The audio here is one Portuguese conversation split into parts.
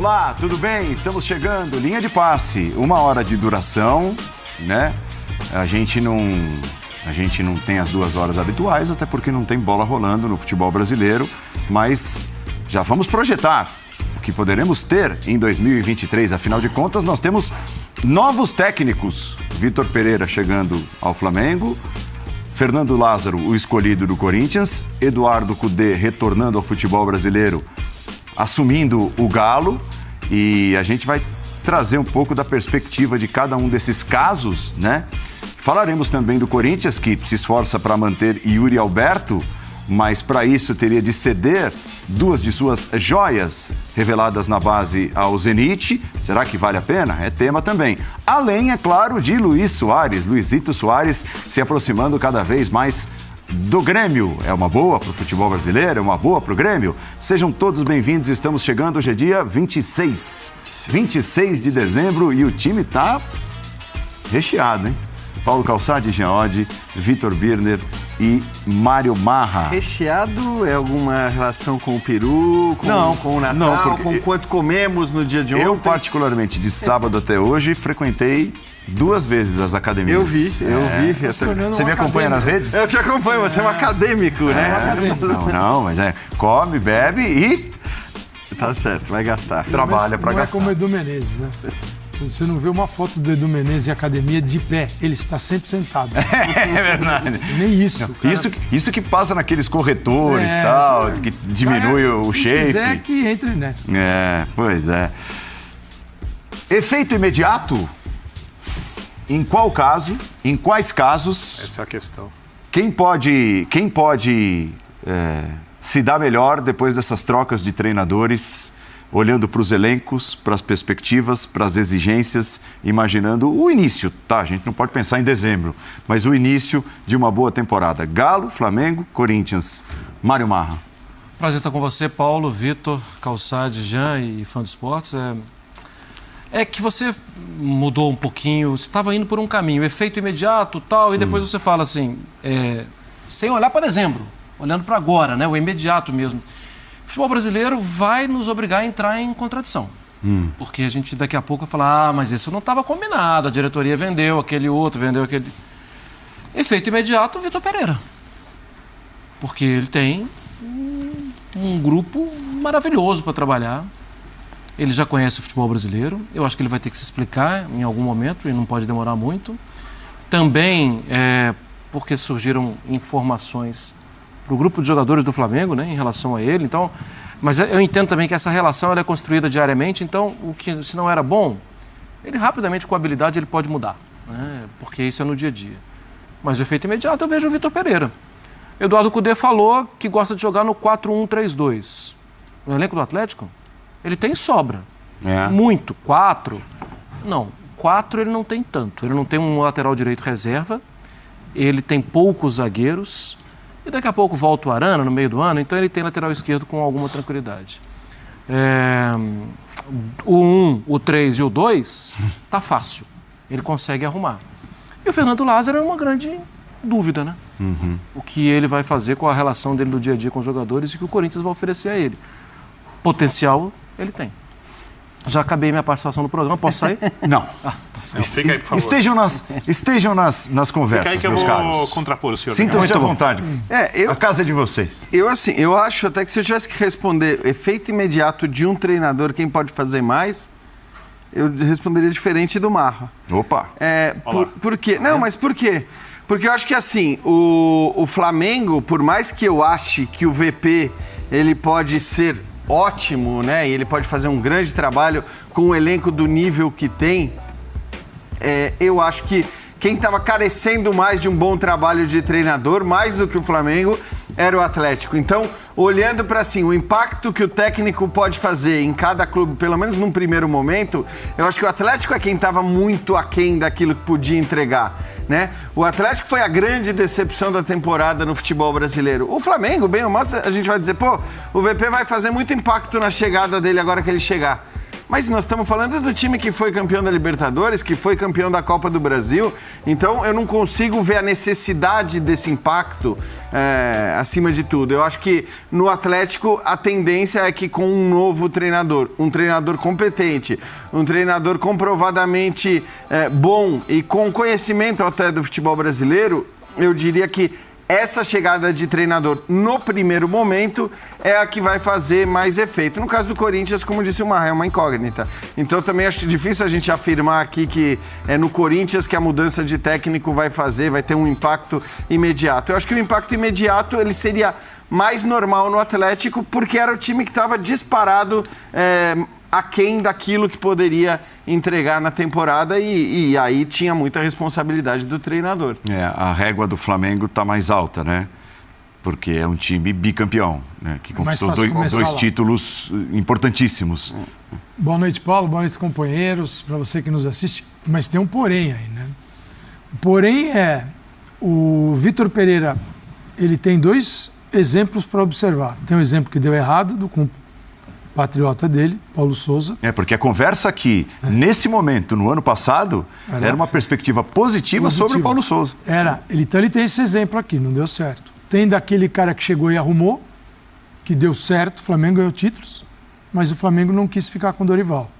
Olá, tudo bem? Estamos chegando, linha de passe, 1 hora de duração, né? A gente não tem as 2 horas habituais, até porque não tem bola rolando no futebol brasileiro, mas já vamos projetar o que poderemos ter em 2023. Afinal de contas, nós temos novos técnicos. Vitor Pereira chegando ao Flamengo, Fernando Lázaro, o escolhido do Corinthians, Eduardo Cudê retornando ao futebol brasileiro, assumindo o Galo, e a gente vai trazer um pouco da perspectiva de cada um desses casos, né? Falaremos também do Corinthians, que se esforça para manter Yuri Alberto, mas para isso teria de ceder 2 de suas joias reveladas na base ao Zenit. Será que vale a pena? É tema também. Além, é claro, de Luizito Soares, se aproximando cada vez mais do Grêmio. É uma boa para o futebol brasileiro? É uma boa para o Grêmio? Sejam todos bem-vindos, estamos chegando, hoje é dia 26 de dezembro e o time está recheado, hein? Paulo Calçade, Jean Oddi, Vitor Birner e Mário Marra. Recheado é alguma relação com o peru, com o Natal, com quanto comemos no dia de ontem? Eu, particularmente, de sábado até hoje, frequentei 2 vezes as academias. Eu vi. Você me acompanha nas redes? Eu te acompanho, você é um acadêmico, né? Não, mas come, bebe e... Tá certo, vai gastar. Trabalha pra gastar. Não é como o Edu Menezes, né? Você não vê uma foto do Edu Menezes em academia de pé, ele está sempre sentado. É verdade. Nem isso. Isso que passa naqueles corretores e tal, que diminui o shape. Se quiser que entre nessa. Pois é. Efeito imediato? Em qual caso? Em quais casos? Essa é a questão. Quem pode se dar melhor depois dessas trocas de treinadores, olhando para os elencos, para as perspectivas, para as exigências, imaginando o início, tá? A gente não pode pensar em dezembro, mas o início de uma boa temporada. Galo, Flamengo, Corinthians. Mário Marra. Prazer estar com você, Paulo, Vitor, Calçade, Jean e fã de esportes. É que você mudou um pouquinho, você estava indo por um caminho, efeito imediato tal, e depois você fala assim, sem olhar para dezembro, olhando para agora, né, o imediato mesmo. O futebol brasileiro vai nos obrigar a entrar em contradição. Porque a gente daqui a pouco vai falar, mas isso não estava combinado, a diretoria vendeu aquele outro, vendeu aquele... Efeito imediato, Vitor Pereira. Porque ele tem um grupo maravilhoso para trabalhar. Ele já conhece o futebol brasileiro. Eu acho que ele vai ter que se explicar em algum momento e não pode demorar muito. Também porque surgiram informações para o grupo de jogadores do Flamengo, né, em relação a ele. Então, mas eu entendo também que essa relação ela é construída diariamente, então o que se não era bom, ele rapidamente com habilidade ele pode mudar, né, porque isso é no dia a dia. Mas o efeito imediato eu vejo o Vitor Pereira. Eduardo Cudê falou que gosta de jogar no 4-1-3-2. No elenco do Atlético, ele tem sobra. Muito. 4. Não, 4 ele não tem tanto. Ele não tem um lateral direito reserva, ele tem poucos zagueiros. E daqui a pouco volta o Arana no meio do ano, então ele tem lateral esquerdo com alguma tranquilidade. O 1, o 3 e o 2, tá fácil. Ele consegue arrumar. E o Fernando Lázaro é uma grande dúvida, né? O que ele vai fazer com a relação dele do dia a dia com os jogadores e que o Corinthians vai oferecer a ele. Potencial, ele tem. Já acabei minha participação no programa, posso sair? Não. Fica aí, por favor. Estejam nas conversas, fica aí que meus caros. Eu vou contrapor o senhor. Sintam-se à vontade. A casa é de vocês. Eu acho até que se eu tivesse que responder efeito imediato de um treinador, quem pode fazer mais, eu responderia diferente do Marra. Opa! Por quê? Não, mas por quê? Porque eu acho que assim, o Flamengo, por mais que eu ache que o VP ele pode ser ótimo, né? E ele pode fazer um grande trabalho com o elenco do nível que tem. Eu acho que quem estava carecendo mais de um bom trabalho de treinador, mais do que o Flamengo, era o Atlético. Então, olhando para assim, o impacto que o técnico pode fazer em cada clube, pelo menos num primeiro momento, eu acho que o Atlético é quem estava muito aquém daquilo que podia entregar, né? O Atlético foi a grande decepção da temporada no futebol brasileiro. O Flamengo, bem ou mal, a gente vai dizer, o VP vai fazer muito impacto na chegada dele agora que ele chegar. Mas nós estamos falando do time que foi campeão da Libertadores, que foi campeão da Copa do Brasil. Então, eu não consigo ver a necessidade desse impacto acima de tudo. Eu acho que no Atlético a tendência é que com um novo treinador, um treinador competente, um treinador comprovadamente bom e com conhecimento até do futebol brasileiro, eu diria que essa chegada de treinador no primeiro momento é a que vai fazer mais efeito. No caso do Corinthians, como disse o Marra, é uma incógnita. Então também acho difícil a gente afirmar aqui que é no Corinthians que a mudança de técnico vai ter um impacto imediato. Eu acho que o impacto imediato ele seria mais normal no Atlético, porque era o time que estava disparado aquém daquilo que poderia entregar na temporada e aí tinha muita responsabilidade do treinador. A régua do Flamengo está mais alta, né? Porque é um time bicampeão, né? Que conquistou dois títulos importantíssimos. Boa noite, Paulo. Boa noite, companheiros. Para você que nos assiste. Mas tem um porém aí, né? O porém o Vitor Pereira, ele tem 2 exemplos para observar. Tem um exemplo que deu errado com patriota dele, Paulo Souza. Porque a conversa aqui, nesse momento, no ano passado, era uma perspectiva positiva sobre o Paulo Souza. Então ele tem esse exemplo aqui, não deu certo. Tem daquele cara que chegou e arrumou, que deu certo, o Flamengo ganhou títulos, mas o Flamengo não quis ficar com o Dorival.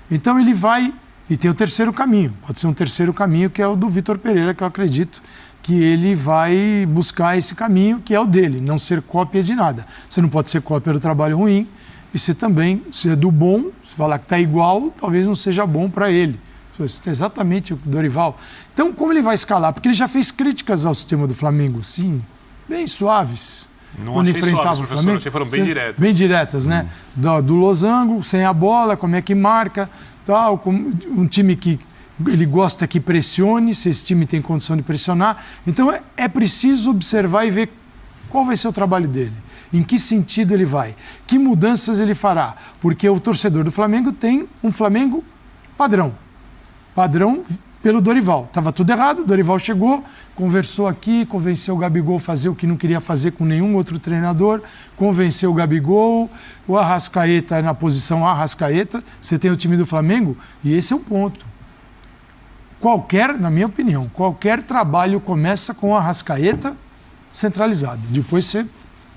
Então ele vai, e tem o terceiro caminho, pode ser um terceiro caminho, que é o do Vitor Pereira, que eu acredito que ele vai buscar esse caminho, que é o dele, não ser cópia de nada. Você não pode ser cópia do trabalho ruim, e você também, se é do bom, se falar que está igual, talvez não seja bom para ele. Isso é exatamente o Dorival. Então, como ele vai escalar? Porque ele já fez críticas ao sistema do Flamengo, sim, bem suaves. Não quando achei enfrentava suaves, o Flamengo. Achei foram bem diretas. Bem diretas, né? Do losango, sem a bola, como é que marca, tal, um time que ele gosta que pressione, se esse time tem condição de pressionar. Então, é preciso observar e ver qual vai ser o trabalho dele. Em que sentido ele vai? Que mudanças ele fará? Porque o torcedor do Flamengo tem um Flamengo padrão. Padrão pelo Dorival. Estava tudo errado, o Dorival chegou, conversou aqui, convenceu o Gabigol a fazer o que não queria fazer com nenhum outro treinador, convenceu o Gabigol, o Arrascaeta na posição Arrascaeta. Você tem o time do Flamengo e esse é um ponto. Na minha opinião, qualquer trabalho começa com o Arrascaeta centralizado. Depois você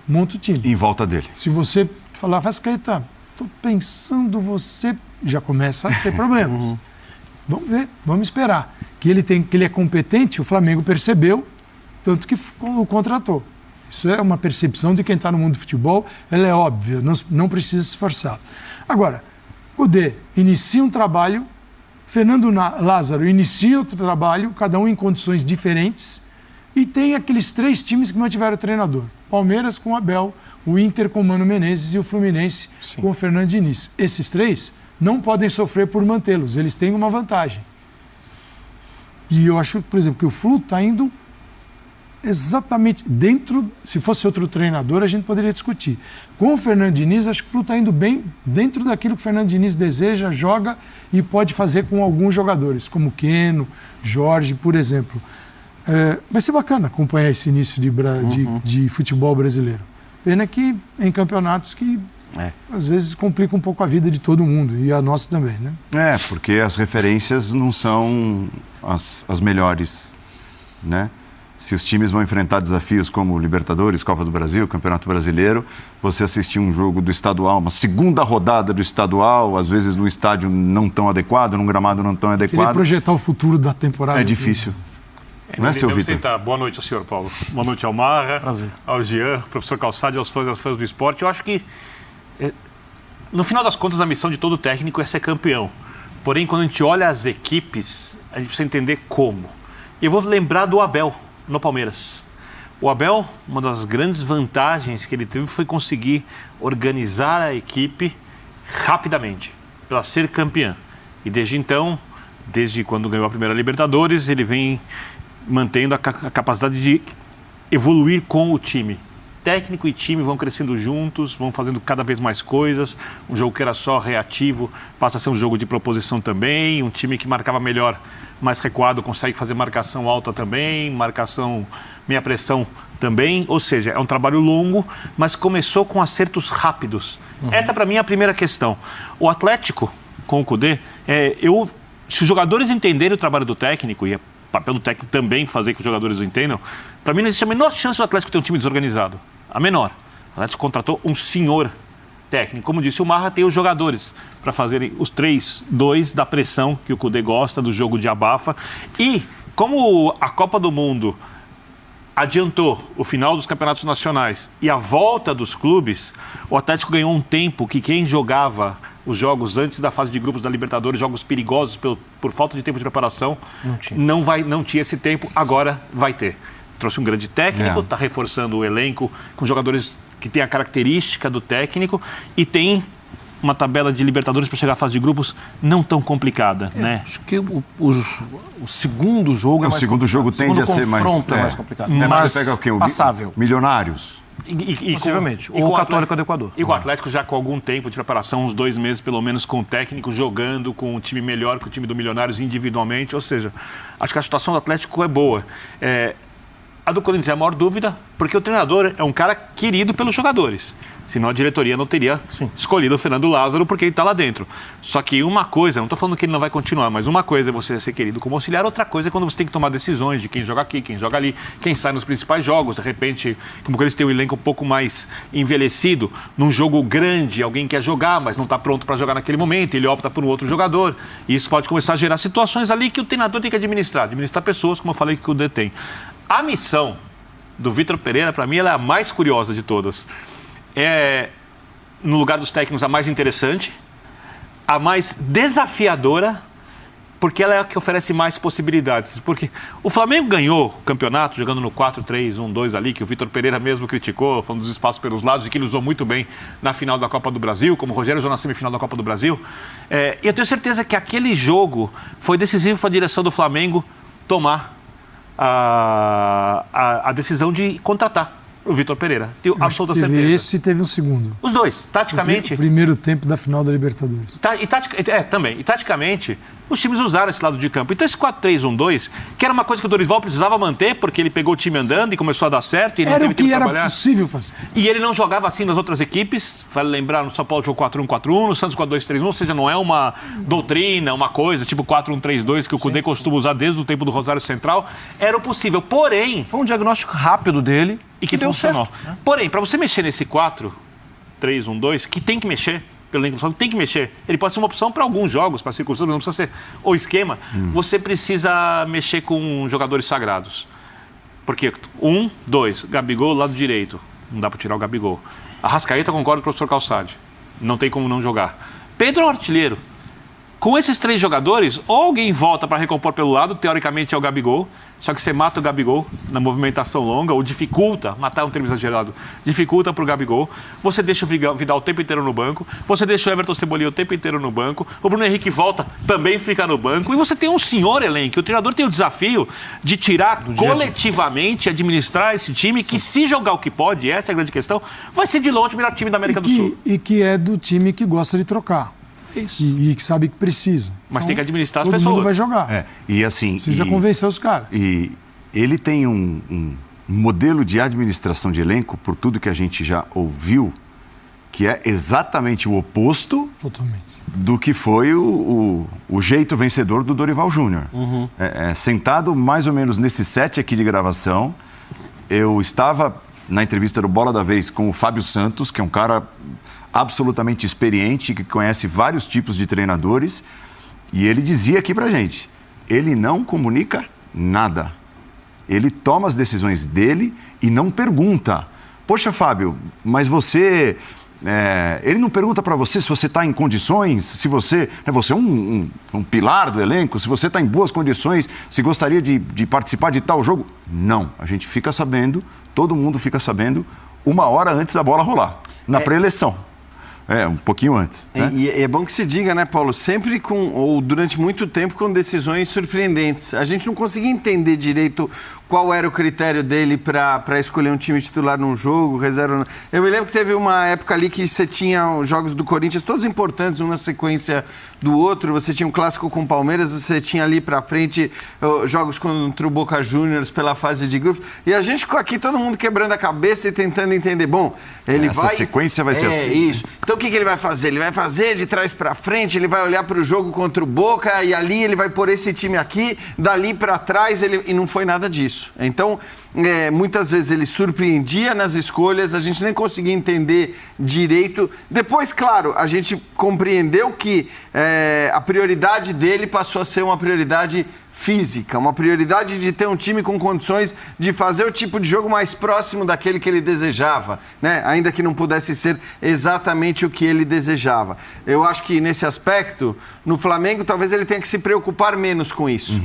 monta o time. Em volta dele. Se você falar, Arrascaeta, estou pensando você, já começa a ter problemas. Vamos ver, vamos esperar. Que ele é competente, o Flamengo percebeu, tanto que o contratou. Isso é uma percepção de quem está no mundo do futebol, ela é óbvia, não precisa se esforçar. Agora, Cudê inicia um trabalho, Fernando Lázaro inicia outro trabalho, cada um em condições diferentes, e tem aqueles 3 times que mantiveram o treinador. Palmeiras com o Abel, o Inter com o Mano Menezes e o Fluminense com o Fernando Diniz. Esses 3 não podem sofrer por mantê-los, eles têm uma vantagem. E eu acho, por exemplo, que o Flu está indo exatamente dentro, se fosse outro treinador a gente poderia discutir. Com o Fernando Diniz, acho que o Flu está indo bem dentro daquilo que o Fernando Diniz deseja, joga e pode fazer com alguns jogadores, como Keno, Jorge, por exemplo. Vai ser bacana acompanhar esse início de futebol brasileiro. Pena que em campeonatos que às vezes complica um pouco a vida de todo mundo e a nossa também, né? Porque as referências não são as melhores, né? Se os times vão enfrentar desafios como Libertadores, Copa do Brasil, Campeonato Brasileiro, você assistir um jogo do estadual, uma segunda rodada do estadual, às vezes num estádio não tão adequado, num gramado não tão adequado. Queria projetar o futuro da temporada. É difícil. Não é, seu Vitor? Boa noite ao senhor Paulo. Boa noite ao Marra, ao Jean, professor Calçade, aos fãs do esporte. Eu acho que, no final das contas, a missão de todo técnico é ser campeão. Porém, quando a gente olha as equipes, a gente precisa entender como. Eu vou lembrar do Abel, no Palmeiras. O Abel, uma das grandes vantagens que ele teve foi conseguir organizar a equipe rapidamente, para ser campeã. E desde então, desde quando ganhou a primeira Libertadores, ele vem mantendo a capacidade de evoluir com o time. Técnico e time vão crescendo juntos, vão fazendo cada vez mais coisas. Um jogo que era só reativo passa a ser um jogo de proposição também. Um time que marcava melhor, mais recuado, consegue fazer marcação alta também, marcação meia pressão também. Ou seja, é um trabalho longo, mas começou com acertos rápidos. Essa, para mim, é a primeira questão. O Atlético com o Cudê, se os jogadores entenderem o trabalho do técnico, e é papel do técnico também fazer que os jogadores o entendam, para mim não existe a menor chance do Atlético ter um time desorganizado. A menor. O Atlético contratou um senhor técnico. Como disse o Marra, tem os jogadores para fazerem os 3-2 da pressão que o Cudê gosta, do jogo de abafa. E como a Copa do Mundo adiantou o final dos campeonatos nacionais e a volta dos clubes, o Atlético ganhou um tempo que quem jogava os jogos antes da fase de grupos da Libertadores, jogos perigosos por falta de tempo de preparação, não tinha esse tempo, agora vai ter. Trouxe um grande técnico, está reforçando o elenco com jogadores que têm a característica do técnico e tem uma tabela de Libertadores para chegar à fase de grupos não tão complicada, né? Acho que o segundo jogo é mais complicado. O segundo jogo tende a ser mais... confronto é mais complicado. Mas você pega o quê? Passável. Milionários. Possivelmente. Ou o Católico do Equador. E com o Atlético já com algum tempo de preparação, uns 2 meses pelo menos, com o técnico jogando com um time melhor que o time do Milionários individualmente. Ou seja, acho que a situação do Atlético é boa. A do Corinthians é a maior dúvida, porque o treinador é um cara querido pelos jogadores. Senão a diretoria não teria escolhido o Fernando Lázaro porque ele está lá dentro. Só que uma coisa, não estou falando que ele não vai continuar, mas uma coisa é você ser querido como auxiliar, outra coisa é quando você tem que tomar decisões de quem joga aqui, quem joga ali, quem sai nos principais jogos. De repente, como que eles têm um elenco um pouco mais envelhecido, num jogo grande, alguém quer jogar, mas não está pronto para jogar naquele momento, ele opta por um outro jogador. E isso pode começar a gerar situações ali que o treinador tem que administrar pessoas, como eu falei que o D tem. A missão do Vitor Pereira, para mim, ela é a mais curiosa de todas. É, no lugar dos técnicos, a mais interessante, a mais desafiadora, porque ela é a que oferece mais possibilidades. Porque o Flamengo ganhou o campeonato jogando no 4-3-1-2 ali, que o Vitor Pereira mesmo criticou, falando dos espaços pelos lados, e que ele usou muito bem na final da Copa do Brasil, como o Rogério usou na semifinal da Copa do Brasil. E eu tenho certeza que aquele jogo foi decisivo para a direção do Flamengo tomar a decisão de contratar o Vitor Pereira. Tenho absoluta certeza. Esse teve um segundo. Os dois, taticamente. O primeiro tempo da final da Libertadores. Também. E taticamente, os times usaram esse lado de campo. Então esse 4-3-1-2, que era uma coisa que o Dorival precisava manter, porque ele pegou o time andando e começou a dar certo. E ele era não teve o que tempo de era trabalhar. Possível fazer. E ele não jogava assim nas outras equipes. Vale lembrar, no São Paulo jogou 4-1-4-1, no Santos 4-2-3-1, ou seja, não é uma doutrina, uma coisa tipo 4-1-3-2 que o Cudê costuma usar desde o tempo do Rosário Central. Era o possível. Porém, foi um diagnóstico rápido dele e que funcionou. Porém, para você mexer nesse 4-3-1-2, que tem que mexer, pelo elenco tem que mexer. Ele pode ser uma opção para alguns jogos, para circunstâncias, não precisa ser o esquema. Você precisa mexer com jogadores sagrados. Porque 1, 2, Gabigol, lado direito. Não dá para tirar o Gabigol. Arrascaeta, concordo com o professor Calçade. Não tem como não jogar. Pedro é um artilheiro. Com esses 3 jogadores, ou alguém volta para recompor pelo lado, teoricamente é o Gabigol, só que você mata o Gabigol na movimentação longa, ou dificulta, matar é um termo exagerado, dificulta para o Gabigol, você deixa o Vidal o tempo inteiro no banco, você deixa o Everton Cebolinha o tempo inteiro no banco, o Bruno Henrique volta, também fica no banco, e você tem um senhor elenco. O treinador tem o desafio de tirar coletivamente, administrar esse time, que se jogar o que pode, essa é a grande questão, vai ser de longe o melhor time da América do Sul. E que é do time que gosta de trocar. E que sabe que precisa. Mas então, tem que administrar as todo pessoas. Todo mundo vai jogar. E assim, precisa convencer os caras. E ele tem um modelo de administração de elenco, por tudo que a gente já ouviu, que é exatamente o oposto do que foi o jeito vencedor do Dorival Júnior. Sentado mais ou menos nesse set aqui de gravação, eu estava na entrevista do Bola da Vez com o Fábio Santos, que é um cara absolutamente experiente, que conhece vários tipos de treinadores, e ele dizia aqui pra gente, ele não comunica nada. Ele toma as decisões dele e não pergunta. Poxa, Fábio, mas você... ele não pergunta para você se você está em condições, se você... Você é um pilar do elenco, se você está em boas condições, se gostaria de participar de tal jogo. Não, a gente fica sabendo, todo mundo fica sabendo, 1 hora antes da bola rolar, na pré-eleição. Um pouquinho antes. Né? E é bom que se diga, né, Paulo? Sempre ou durante muito tempo com decisões surpreendentes. A gente não conseguia entender direito qual era o critério dele para escolher um time titular num jogo, reserva. Eu me lembro que teve uma época ali que você tinha os jogos do Corinthians, todos importantes, um na sequência do outro. Você tinha um clássico com o Palmeiras, você tinha ali para frente jogos contra o Boca Juniors pela fase de grupos. E a gente ficou aqui, todo mundo quebrando a cabeça e tentando entender. Bom, ele Essa sequência vai ser assim. Isso. Então o que ele vai fazer? Ele vai fazer de trás para frente, ele vai olhar para o jogo contra o Boca e ali ele vai pôr esse time aqui, dali para trás, e não foi nada disso. Então, muitas vezes ele surpreendia nas escolhas, a gente nem conseguia entender direito. Depois, claro, a gente compreendeu que a prioridade dele passou a ser uma prioridade física, uma prioridade de ter um time com condições de fazer o tipo de jogo mais próximo daquele que ele desejava, né? Ainda que não pudesse ser exatamente o que ele desejava. Eu acho que nesse aspecto, no Flamengo, talvez ele tenha que se preocupar menos com isso.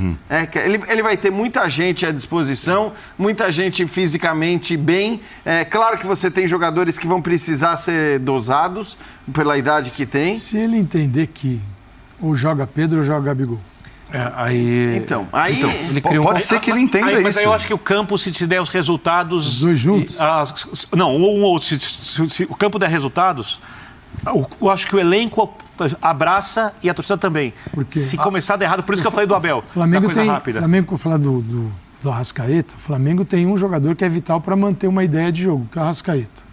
Ele vai ter muita gente à disposição, muita gente fisicamente bem. Claro que você tem jogadores que vão precisar ser dosados pela idade que tem. Se ele entender que ou joga Pedro ou joga Gabigol. Então, ele criou pode ser que ele entenda isso. Mas aí eu acho que o campo, se te der os resultados... Os dois juntos? Não, um ou outro. Se o campo der resultados, eu acho que o elenco abraça e a torcida também. Porque se começar a dar errado, por isso que eu falei do Abel. Flamengo coisa tem, rápida. Flamengo, vou falar do Arrascaeta, o Flamengo tem um jogador que é vital para manter uma ideia de jogo, que é o Arrascaeta.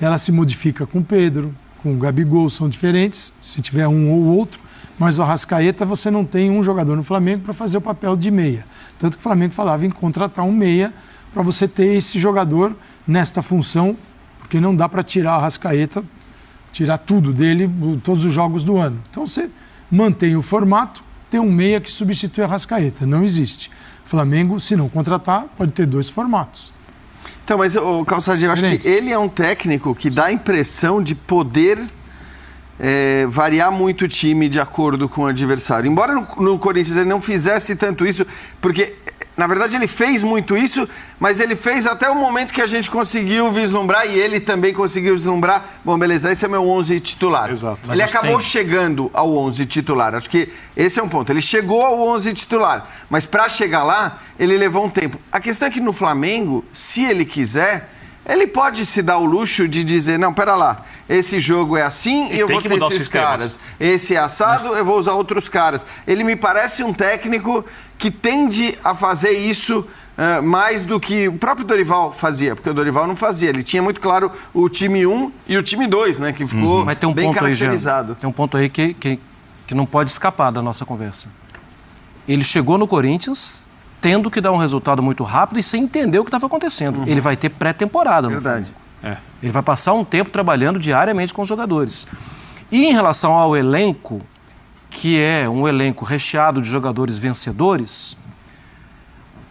Ela se modifica com o Pedro, com o Gabigol, são diferentes, se tiver um ou outro. Mas o Arrascaeta, você não tem um jogador no Flamengo para fazer o papel de meia. Tanto que o Flamengo falava em contratar um meia para você ter esse jogador nesta função, porque não dá para tirar o Arrascaeta, tirar tudo dele, todos os jogos do ano. Então você mantém o formato, tem um meia que substitui o Arrascaeta. Não existe. O Flamengo, se não contratar, pode ter dois formatos. Então, mas, Calçadinho, eu acho que ele é um técnico que dá a impressão de poder... variar muito o time de acordo com o adversário. Embora no Corinthians ele não fizesse tanto isso, porque, na verdade, ele fez muito isso, mas ele fez até o momento que a gente conseguiu vislumbrar, e ele também conseguiu vislumbrar, bom, beleza, esse é meu 11 titular. Exato. Ele acabou chegando ao 11 titular. Acho que esse é um ponto. Ele chegou ao 11 titular, mas para chegar lá, ele levou um tempo. A questão é que no Flamengo, se ele quiser... Ele pode se dar o luxo de dizer, não, pera lá, esse jogo é assim e eu vou ter esses caras. Esse é assado, eu vou usar outros caras. Ele me parece um técnico que tende a fazer isso mais do que o próprio Dorival fazia, porque o Dorival não fazia. Ele tinha muito claro o time 1 e o time 2, né, que ficou Mas tem um bem ponto caracterizado. Aí, tem um ponto aí que não pode escapar da nossa conversa. Ele chegou no Corinthians... tendo que dar um resultado muito rápido e sem entender o que estava acontecendo. Ele vai ter pré-temporada. Verdade. Ele vai passar um tempo trabalhando diariamente com os jogadores. E em relação ao elenco, que é um elenco recheado de jogadores vencedores,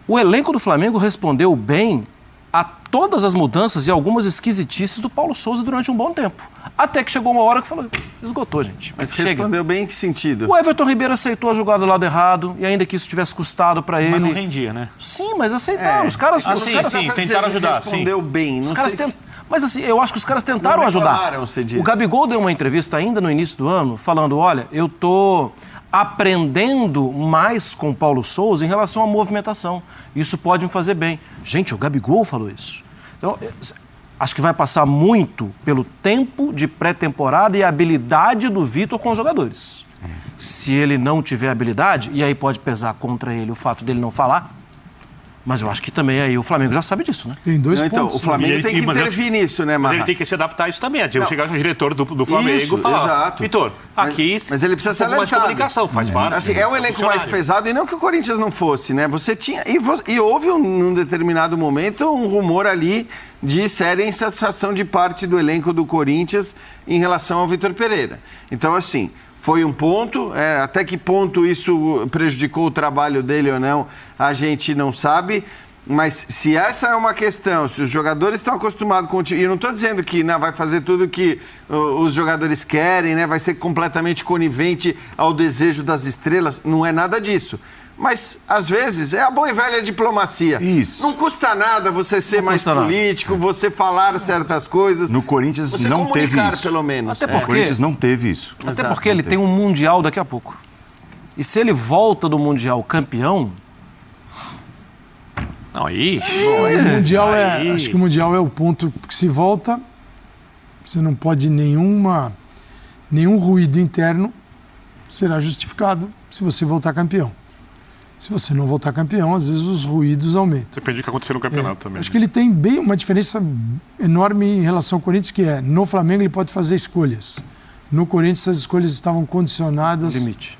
o elenco do Flamengo respondeu bem a todas as mudanças e algumas esquisitices do Paulo Souza durante um bom tempo. Até que chegou uma hora que falou, esgotou, gente. Mas respondeu bem em que sentido? O Everton Ribeiro aceitou a jogada do lado errado, e ainda que isso tivesse custado para ele... Mas não rendia, né? Sim, mas aceitaram. Os caras... sim, tentaram ajudar. Respondeu bem. Não Os caras sei Mas assim, eu acho que os caras tentaram ajudar. Você diz. O Gabigol deu uma entrevista ainda no início do ano, falando, olha, eu tô aprendendo mais com o Paulo Souza em relação à movimentação. Isso pode me fazer bem. Gente, o Gabigol falou isso. Então, acho que vai passar muito pelo tempo de pré-temporada e a habilidade do Vitor com os jogadores. Se ele não tiver habilidade, e aí pode pesar contra ele o fato dele não falar, mas eu acho que também aí o Flamengo já sabe disso, né? Tem dois pontos. Então, o Flamengo tem que intervir nisso, né, Mas Marra? ele tem que se adaptar a isso também. Chegar no diretor do Flamengo e falar, exato. Vitor, aqui... Mas ele precisa ser mais de alertado. comunicação, faz parte. Assim, é um elenco mais pesado, e não que o Corinthians não fosse, né? Você tinha... E houve, num determinado momento, um rumor ali de séria insatisfação de parte do elenco do Corinthians em relação ao Vitor Pereira. Então, assim... Foi um ponto, até que ponto isso prejudicou o trabalho dele ou não, a gente não sabe. Mas se essa é uma questão, se os jogadores estão acostumados com o time... E eu não estou dizendo que vai fazer tudo que os jogadores querem, né? Vai ser completamente conivente ao desejo das estrelas. Não é nada disso. Mas, às vezes, é a boa e velha diplomacia. Isso. Não custa nada você ser mais político, você falar certas coisas. No Corinthians você não teve isso. Pelo menos. Até porque, o Corinthians não teve isso. Até porque ele tem um Mundial daqui a pouco. E se ele volta do Mundial campeão, Não, aí... O Mundial Aí- acho que o Mundial é o ponto que se volta, você não pode nenhum ruído interno será justificado se você voltar campeão. Se você não voltar campeão, às vezes os ruídos aumentam. Depende do que acontecer no campeonato também. Acho que ele tem bem uma diferença enorme em relação ao Corinthians, que é, no Flamengo ele pode fazer escolhas. No Corinthians as escolhas estavam condicionadas Limite.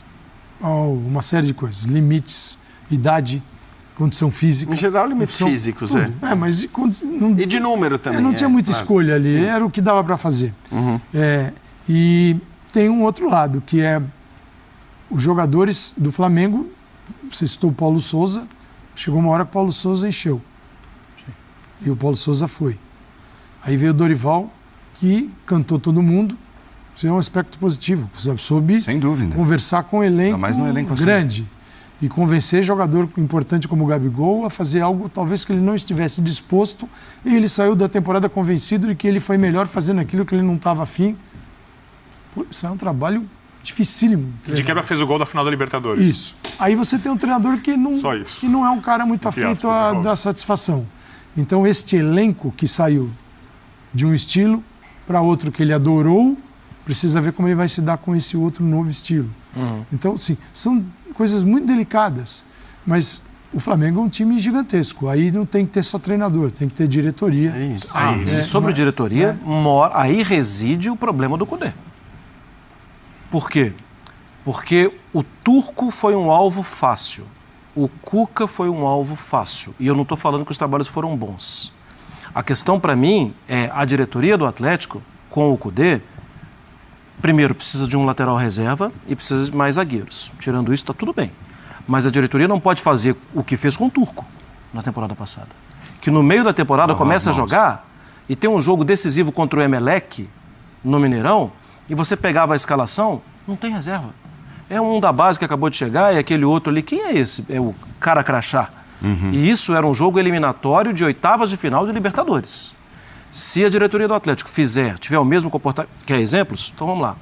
a uma série de coisas. Limites, idade, condição física. Em geral, limites condição- físicos, tudo. Mas E de número também. não tinha muita claro. escolha ali, era o que dava para fazer. E tem um outro lado, que é os jogadores do Flamengo. Você citou o Paulo Souza, chegou uma hora que o Paulo Souza encheu. E o Paulo Souza foi. Aí veio o Dorival, que cantou todo mundo. Isso é um aspecto positivo. Você soube Sem dúvida. conversar com um elenco, Ainda mais num elenco assim. grande. E convencer jogador importante como o Gabigol a fazer algo talvez que ele não estivesse disposto. E ele saiu da temporada convencido de que ele foi melhor fazendo aquilo que ele não estava afim. Pô, isso é um trabalho dificílimo. De quebra fez o gol da final da Libertadores. Isso. Aí você tem um treinador que não, Só isso. que não é um cara muito Entre afeito aspas, a óbvio. dar satisfação. Então, este elenco que saiu de um estilo para outro que ele adorou, precisa ver como ele vai se dar com esse outro novo estilo. Então, sim, são coisas muito delicadas, mas o Flamengo é um time gigantesco. Aí não tem que ter só treinador, tem que ter diretoria. E sobre diretoria, aí reside o problema do Cudê. Por quê? Porque o Turco foi um alvo fácil. O Cuca foi um alvo fácil. E eu não estou falando que os trabalhos foram bons. A questão para mim é a diretoria do Atlético, com o Cudê, primeiro precisa de um lateral reserva e precisa de mais zagueiros. Tirando isso, está tudo bem. Mas a diretoria não pode fazer o que fez com o Turco na temporada passada. Que no meio da temporada começa a jogar e tem um jogo decisivo contra o Emelec no Mineirão e você pegava a escalação, não tem reserva. É um da base que acabou de chegar e aquele outro ali. Quem é esse? É o cara crachá. E isso era um jogo eliminatório de oitavas de final de Libertadores. Se a diretoria do Atlético tiver o mesmo comportamento... Quer exemplos? Então vamos lá.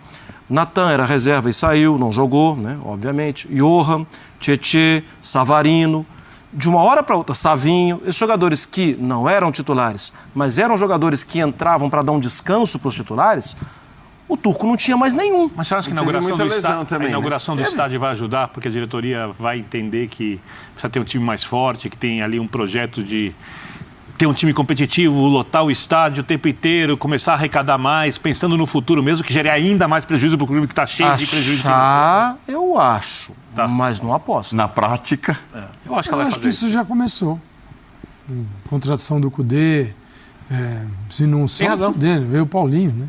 Natan era reserva e saiu, não jogou, né? Obviamente. Johan, Tietê, Savarino. De uma hora para outra, Savinho. Esses jogadores que não eram titulares, mas eram jogadores que entravam para dar um descanso para os titulares, o Turco não tinha mais nenhum. Mas você acha que a Teve inauguração muita do lesão estádio, também, a inauguração né? do estádio vai ajudar? Porque a diretoria vai entender que precisa ter um time mais forte, que tem ali um projeto de ter um time competitivo, lotar o estádio o tempo inteiro, começar a arrecadar mais, pensando no futuro mesmo, que gere ainda mais prejuízo para o clube que está cheio de prejuízo financeiro. Eu acho, Tá. mas não aposto. Na prática, Eu acho que Mas ela vai acho que fazer isso já começou. Contratação do Cudê, se não só Tem razão. o Cudê, veio o Paulinho, né?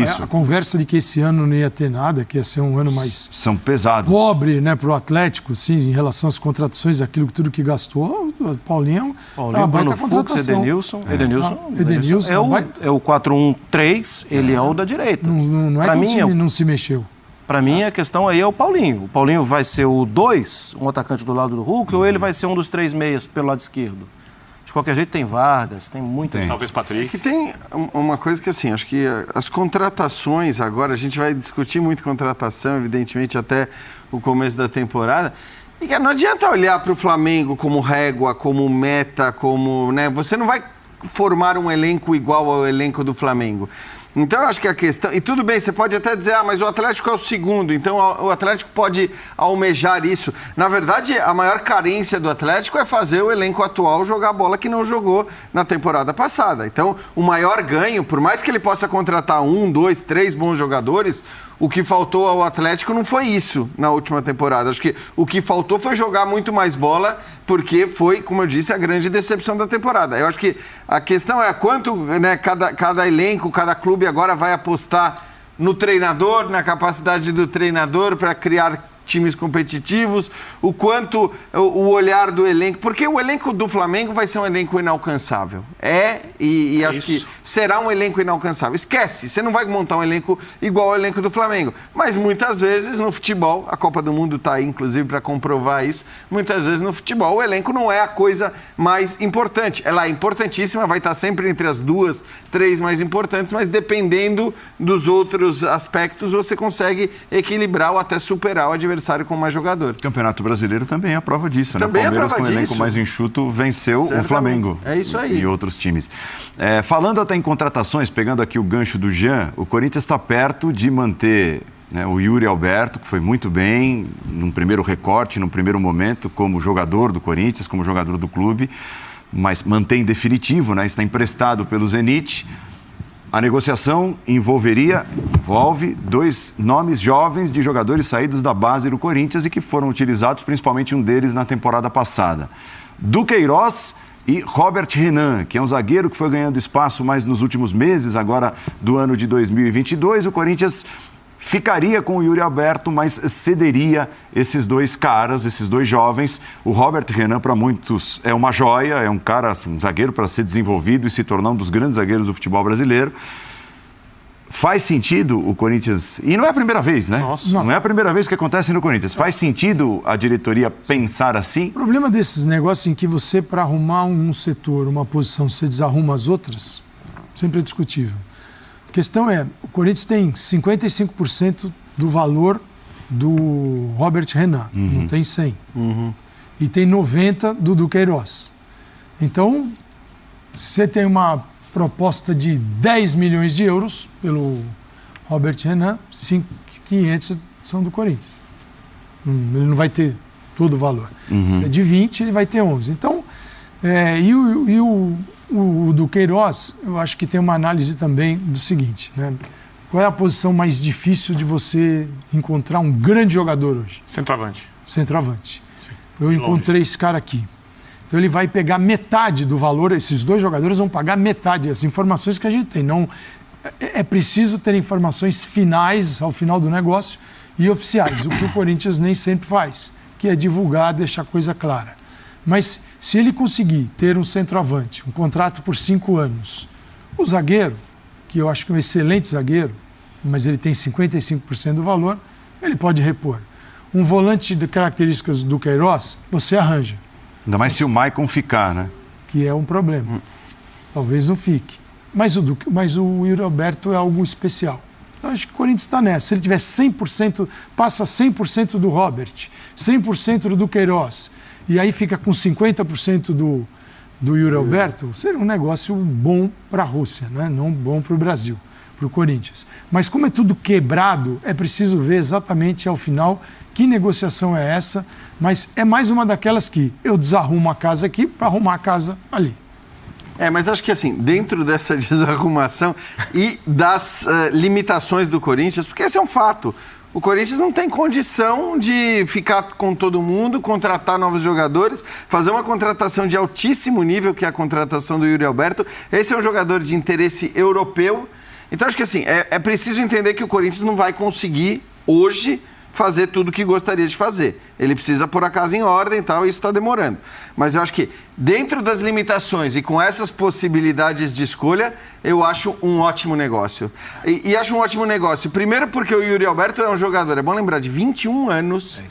isso. A conversa de que esse ano não ia ter nada, que ia ser um ano mais são pesados. pobre, né, para o Atlético, assim, em relação às contratações, tudo que gastou. O Paulinho é uma baita Bruno Fux, contratação. Edenilson. Edenilson, É o 4-1-3, ele é o da direita. Não é Pra que o mim, time não se mexeu. Para mim, a questão aí é o Paulinho. O Paulinho vai ser o 2, um atacante do lado do Hulk, ou ele vai ser um dos 3 meias pelo lado esquerdo? De qualquer jeito, tem Vargas, tem muita gente. Talvez Patrick. Que tem uma coisa que, assim, acho que as contratações agora, a gente vai discutir muito contratação, evidentemente, até o começo da temporada. E que não adianta olhar para o Flamengo como régua, como meta, como, né? Você não vai formar um elenco igual ao elenco do Flamengo. Então, eu acho que a questão... E tudo bem, você pode até dizer, mas o Atlético é o segundo, então o Atlético pode almejar isso. Na verdade, a maior carência do Atlético é fazer o elenco atual jogar a bola que não jogou na temporada passada. Então, o maior ganho, por mais que ele possa contratar 1, 2, 3 bons jogadores, o que faltou ao Atlético não foi isso na última temporada. Acho que o que faltou foi jogar muito mais bola, porque foi, como eu disse, a grande decepção da temporada. Eu acho que a questão é quanto, né, cada elenco, cada clube agora vai apostar no treinador, na capacidade do treinador para criar times competitivos, o quanto o olhar do elenco, porque o elenco do Flamengo vai ser um elenco inalcançável. E acho que será um elenco inalcançável. Esquece, você não vai montar um elenco igual ao elenco do Flamengo. Mas muitas vezes no futebol, a Copa do Mundo está aí, inclusive, para comprovar isso, muitas vezes no futebol o elenco não é a coisa mais importante. Ela é importantíssima, vai estar sempre entre as 2, 3 mais importantes, mas dependendo dos outros aspectos, você consegue equilibrar ou até superar o adversário adversário com mais jogador. O Campeonato Brasileiro também é a prova disso, também né? O Palmeiras, é a prova com o elenco disso. mais enxuto, venceu Certamente. o Flamengo. É isso aí. E outros times. Falando até em contratações, pegando aqui o gancho do Jean, o Corinthians está perto de manter, né, o Yuri Alberto, que foi muito bem num primeiro recorte, num primeiro momento, como jogador do Corinthians, como jogador do clube, mas mantém definitivo, né? Está emprestado pelo Zenit. A negociação envolve 2 nomes jovens de jogadores saídos da base do Corinthians e que foram utilizados, principalmente um deles na temporada passada. Duqueiroz e Robert Renan, que é um zagueiro que foi ganhando espaço mais nos últimos meses, agora do ano de 2022. O Corinthians ficaria com o Yuri Alberto, mas cederia esses 2 caras, esses 2 jovens. O Robert Renan, para muitos, é uma joia, é um cara, assim, um zagueiro para ser desenvolvido e se tornar um dos grandes zagueiros do futebol brasileiro. Faz sentido o Corinthians... E não é a primeira vez, né? Nossa. Não é a primeira vez que acontece no Corinthians. Faz sentido a diretoria pensar assim? O problema desses negócios em que você, para arrumar um setor, uma posição, você desarruma as outras, sempre é discutível. A questão é, o Corinthians tem 55% do valor do Robert Renan, não tem 100%. E tem 90% do Duqueiroz. Então, se você tem uma proposta de 10 milhões de euros pelo Robert Renan, 500 são do Corinthians. Ele não vai ter todo o valor. Se é de 20, ele vai ter 11. Então, o Duqueiroz, eu acho que tem uma análise também do seguinte, né? Qual é a posição mais difícil de você encontrar um grande jogador hoje? Centroavante. Centroavante. Sim. Eu encontrei esse cara aqui. Então ele vai pegar metade do valor, esses 2 jogadores vão pagar metade, as informações que a gente tem. Não, é preciso ter informações finais ao final do negócio e oficiais, o que o Corinthians nem sempre faz, que é divulgar, deixar a coisa clara. Mas se ele conseguir ter um centroavante, um contrato por 5 anos, o zagueiro, que eu acho que é um excelente zagueiro, mas ele tem 55% do valor, ele pode repor. Um volante de características do Queiroz, você arranja. Ainda mais se o Maicon ficar, né? Que é um problema. Talvez não fique. Mas o Yuri Alberto é algo especial. Eu acho que o Corinthians está nessa. Se ele tiver 100%, passa 100% do Robert, 100% do Queiroz, e aí fica com 50% do Yuri Alberto, seria um negócio bom para a Rússia, né? Não bom para o Brasil, para o Corinthians. Mas como é tudo quebrado, é preciso ver exatamente ao final que negociação é essa, mas é mais uma daquelas que eu desarrumo a casa aqui para arrumar a casa ali. Mas acho que assim, dentro dessa desarrumação e das limitações do Corinthians, porque esse é um fato, o Corinthians não tem condição de ficar com todo mundo, contratar novos jogadores, fazer uma contratação de altíssimo nível, que é a contratação do Yuri Alberto. Esse é um jogador de interesse europeu. Então acho que assim, é preciso entender que o Corinthians não vai conseguir hoje fazer tudo o que gostaria de fazer. Ele precisa pôr a casa em ordem e tal, e isso está demorando. Mas eu acho que dentro das limitações e com essas possibilidades de escolha, eu acho um ótimo negócio. E acho um ótimo negócio. Primeiro porque o Yuri Alberto é um jogador, é bom lembrar, de 21 anos.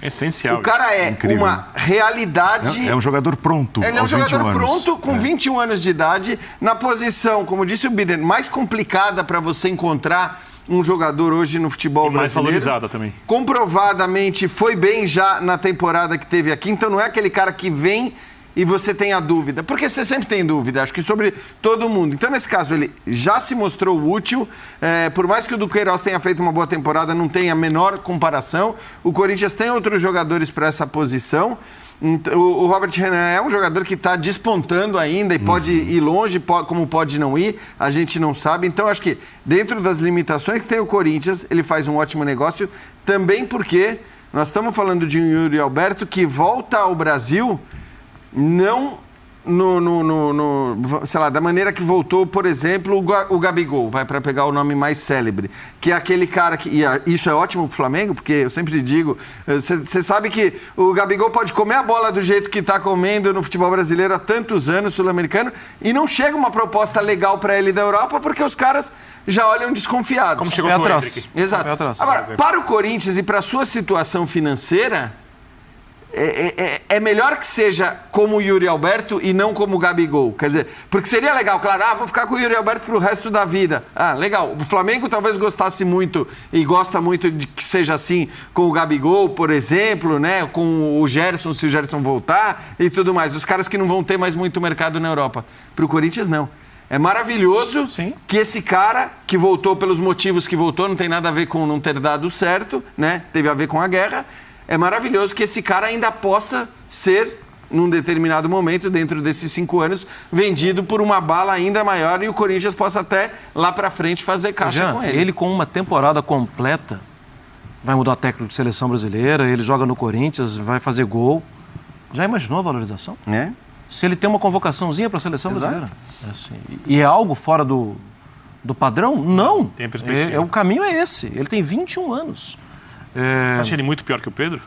Essencial. O cara é incrível. Uma realidade... É um jogador pronto. Ele é um jogador pronto, com 21 anos de idade, na posição, como disse o Birner, mais complicada para você encontrar um jogador hoje no futebol brasileiro. Mais valorizada também. Comprovadamente foi bem já na temporada que teve aqui, então não é aquele cara que vem e você tem a dúvida, porque você sempre tem dúvida, acho que sobre todo mundo. Então, nesse caso, ele já se mostrou útil, por mais que o Duqueiroz tenha feito uma boa temporada, não tem a menor comparação. O Corinthians tem outros jogadores para essa posição. O Robert Renan é um jogador que está despontando ainda e pode ir longe, como pode não ir, a gente não sabe. Então, acho que dentro das limitações que tem o Corinthians, ele faz um ótimo negócio, também porque nós estamos falando de um Yuri Alberto que volta ao Brasil não sei lá, da maneira que voltou, por exemplo, o Gabigol, vai para pegar o nome mais célebre, que é aquele cara que, e isso é ótimo pro Flamengo, porque eu sempre digo, você sabe que o Gabigol pode comer a bola do jeito que está comendo no futebol brasileiro há tantos anos, sul-americano, e não chega uma proposta legal para ele da Europa, porque os caras já olham desconfiados. Como chegou com o Hendrick. Exato. Agora, para o Corinthians e para a sua situação financeira, é melhor que seja como o Yuri Alberto e não como o Gabigol. Quer dizer, porque seria legal, claro, vou ficar com o Yuri Alberto pro resto da vida. Legal. O Flamengo talvez gostasse muito e gosta muito de que seja assim com o Gabigol, por exemplo, né? Com o Gerson, se o Gerson voltar e tudo mais. Os caras que não vão ter mais muito mercado na Europa. Pro Corinthians, não. É maravilhoso que esse cara, que voltou pelos motivos que voltou, não tem nada a ver com não ter dado certo, né? Teve a ver com a guerra. É maravilhoso que esse cara ainda possa ser, num determinado momento, dentro desses 5 anos, vendido por uma bala ainda maior e o Corinthians possa até, lá pra frente, fazer caixa com ele. Ele com uma temporada completa, vai mudar técnico de seleção brasileira, ele joga no Corinthians, vai fazer gol. Já imaginou a valorização? Se ele tem uma convocaçãozinha para a seleção brasileira. Assim, e é algo fora do padrão? Não. Tem perspectiva. O caminho é esse. Ele tem 21 anos. Você acha ele muito pior que o Pedro?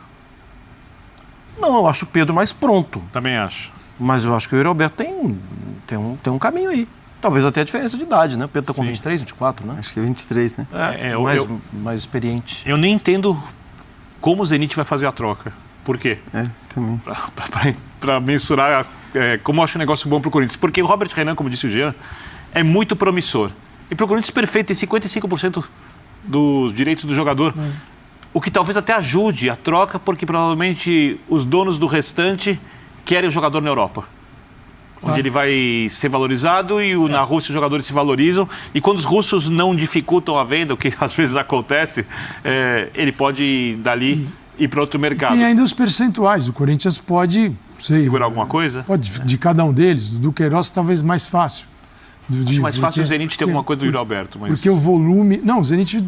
Não, eu acho o Pedro mais pronto. Também acho. Mas eu acho que o Yuri Alberto tem um caminho aí. Talvez até a diferença de idade, né? O Pedro está com 23, 24, né? Acho que é 23, né? Mais experiente. Eu nem entendo como o Zenit vai fazer a troca. Por quê? Também. Para mensurar como eu acho um negócio bom para o Corinthians. Porque o Robert Renan, como disse o Jean, é muito promissor. E para o Corinthians, perfeito, tem 55% dos direitos do jogador. O que talvez até ajude a troca, porque provavelmente os donos do restante querem o jogador na Europa. Onde ele vai ser valorizado e na Rússia os jogadores se valorizam. E quando os russos não dificultam a venda, o que às vezes acontece, ele pode ir dali ir para outro mercado. Tem ainda os percentuais. O Corinthians pode... segurar alguma coisa? Pode, de cada um deles. Do Queiroz talvez mais fácil. Acho mais fácil o Zenit ter alguma coisa do Yuri Alberto. Mas... Porque o volume... Não, o Zenit...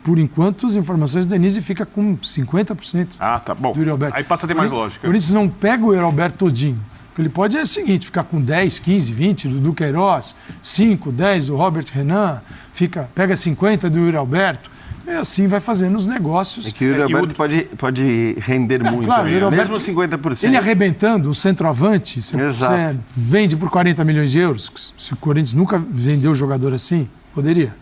Por enquanto, as informações do Denise fica com 50%. Tá bom. Do Yuri Alberto. Aí passa a ter mais lógica. O Corinthians não pega o Yuri Alberto todinho. O que ele pode é o seguinte, ficar com 10, 15, 20 do Queiroz, 5, 10 do Robert Renan, pega 50 do Yuri Alberto, e assim vai fazendo os negócios. É que o Yuri Alberto pode render muito. Claro, mesmo 50%. Ele arrebentando, o centroavante, você vende por 40 milhões de euros. Se o Corinthians nunca vendeu um jogador assim, poderia.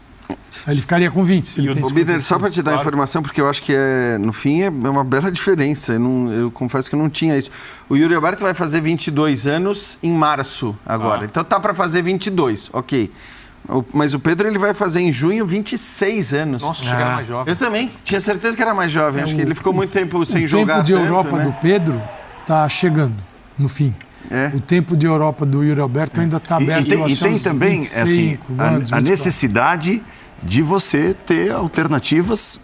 Aí ele ficaria com 20. Se ele tem Bidner, só para te dar informação, porque eu acho que no fim é uma bela diferença. Eu confesso que eu não tinha isso. O Yuri Alberto vai fazer 22 anos em março agora. Então tá para fazer 22, ok. Mas o Pedro ele vai fazer em junho 26 anos. Nossa, achei que era mais jovem. Eu também. Tinha certeza que era mais jovem. Acho que ele ficou muito tempo sem jogar. O tempo de Europa do Pedro tá chegando no fim. O tempo de Europa do Yuri Alberto ainda está aberto. E tem também 25, a necessidade de você ter alternativas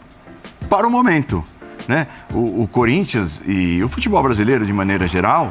para o momento, né? O Corinthians e o futebol brasileiro de maneira geral,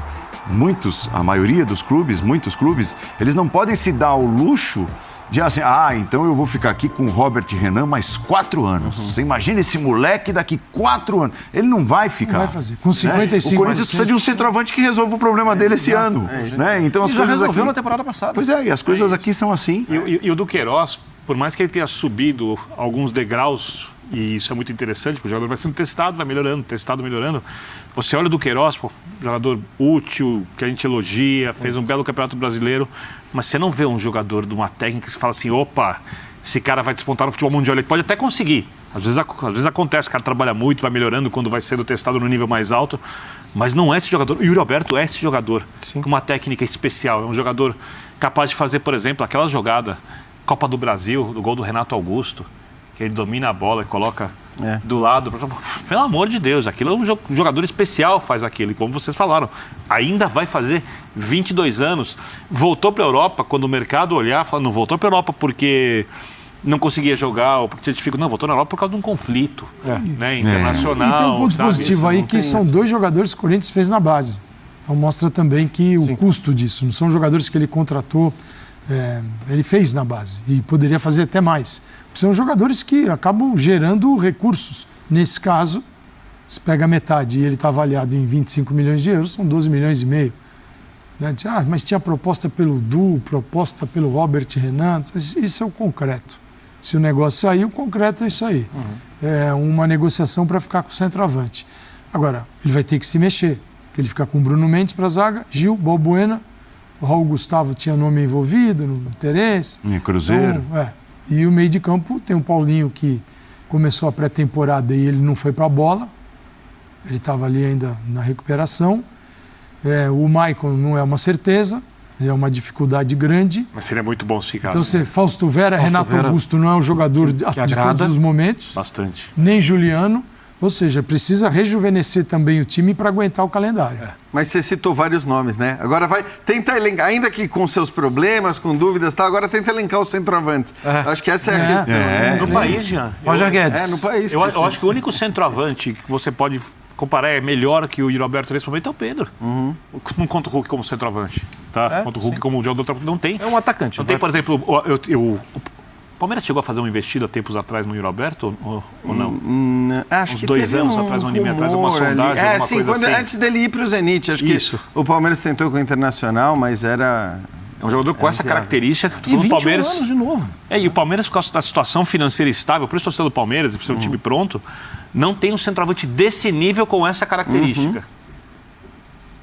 a maioria dos clubes, muitos clubes, eles não podem se dar ao luxo de assim, então eu vou ficar aqui com o Robert Renan mais 4 anos. Você imagina esse moleque daqui 4 anos. Ele não vai ficar. Não vai fazer. Com 55 O Corinthians precisa de um centroavante que resolva o problema dele esse ano. Né? Então as coisas resolveu aqui... na temporada passada. Pois é, e as coisas aqui são assim. E o do Queiroz, por mais que ele tenha subido alguns degraus, e isso é muito interessante, porque o jogador vai sendo testado, vai melhorando, melhorando. Você olha o do Queiroz, jogador útil, que a gente elogia, fez um belo campeonato brasileiro, mas você não vê um jogador de uma técnica que você fala assim, opa, esse cara vai despontar no futebol mundial. Ele pode até conseguir. Às vezes acontece, o cara trabalha muito, vai melhorando quando vai sendo testado no nível mais alto, mas não é esse jogador. O Yuri Alberto é esse jogador, com uma técnica especial. É um jogador capaz de fazer, por exemplo, aquela jogada Copa do Brasil, do gol do Renato Augusto, que ele domina a bola e coloca do lado. Pelo amor de Deus, aquilo é um jogador especial, faz aquilo. E como vocês falaram, ainda vai fazer 22 anos. Voltou para a Europa, quando o mercado olhar, fala, não voltou para a Europa porque não conseguia jogar ou porque tinha dificuldade. Não, voltou na Europa por causa de um conflito internacional. E tem um ponto positivo aí, que são 2 jogadores que o Corinthians fez na base. Então mostra também que o custo disso, não são jogadores que ele contratou, ele fez na base e poderia fazer até mais. São jogadores que acabam gerando recursos. Nesse caso, se pega metade e ele está avaliado em 25 milhões de euros, são 12 milhões e meio. Né? Mas tinha proposta pelo Du, proposta pelo Robert Renan, isso é o concreto. Se o negócio sair, o concreto é isso aí. É uma negociação para ficar com o centroavante. Agora, ele vai ter que se mexer. Ele fica com o Bruno Mendes para a zaga, Gil, Balbuena, o Raul Gustavo tinha nome envolvido no interesse. Cruzeiro. Então, E o meio de campo tem o Paulinho, que começou a pré-temporada e ele não foi para a bola. Ele estava ali ainda na recuperação. O Maicon não é uma certeza, é uma dificuldade grande. Mas seria muito bom se ficasse. Então, Fausto Vera, Renato Augusto não é um jogador de todos os momentos. Bastante. Nem Juliano. Ou seja, precisa rejuvenescer também o time para aguentar o calendário. Mas você citou vários nomes, né? Agora tenta elencar, ainda que com seus problemas, com dúvidas e tal, agora tenta elencar os centroavantes. Acho que essa é a questão. No país, Jean. Roger Guedes. No país. Eu acho que o único centroavante que você pode comparar é melhor que o Roberto nesse momento é o Pedro. Não conta o Hulk como centroavante. Tá? Conta o Hulk como jogador. Não tem. É um atacante. Não tem, por exemplo, o Palmeiras chegou a fazer uma investida tempos atrás no Roberto ou não? Acho uns que 2 teve anos atrás, um ano e meio atrás, uma sondagem, alguma coisa assim. Antes dele ir para o Zenit. Acho que o Palmeiras tentou com o Internacional, mas era... É um jogador com essa característica. E 21 Palmeiras, anos de novo. E o Palmeiras, por causa da situação financeira estável, por isso torcedor do Palmeiras, por ser um time pronto, não tem um centroavante desse nível com essa característica.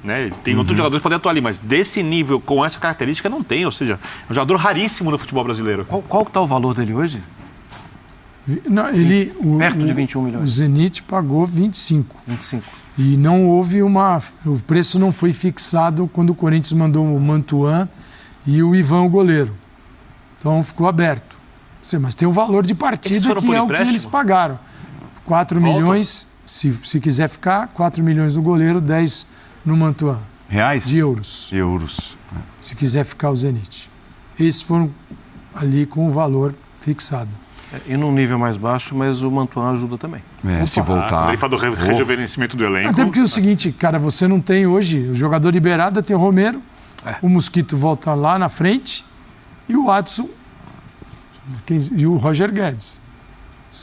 Né? Tem outros jogadores que podem atuar ali, mas desse nível, com essa característica, não tem. Ou seja, é um jogador raríssimo no futebol brasileiro. Qual que está o valor dele hoje? Não, Perto de 21 milhões. O Zenit pagou 25. 25. E não houve o preço não foi fixado quando o Corinthians mandou o Mantuan e o Ivan, o goleiro. Então ficou aberto. Mas tem o valor de partida que é o que eles pagaram. 4 milhões, se quiser ficar, 4 milhões no goleiro, 10 no Mantuan. Reais? De euros. Euros. Se quiser ficar o Zenit. Esses foram ali com o valor fixado. E num nível mais baixo, mas o Mantuan ajuda também. Se voltar. Ele fala do rejuvenescimento do elenco. Até porque é o seguinte, cara, você não tem hoje, o jogador liberado tem o Romero, o Mosquito volta lá na frente e o Watson e o Roger Guedes.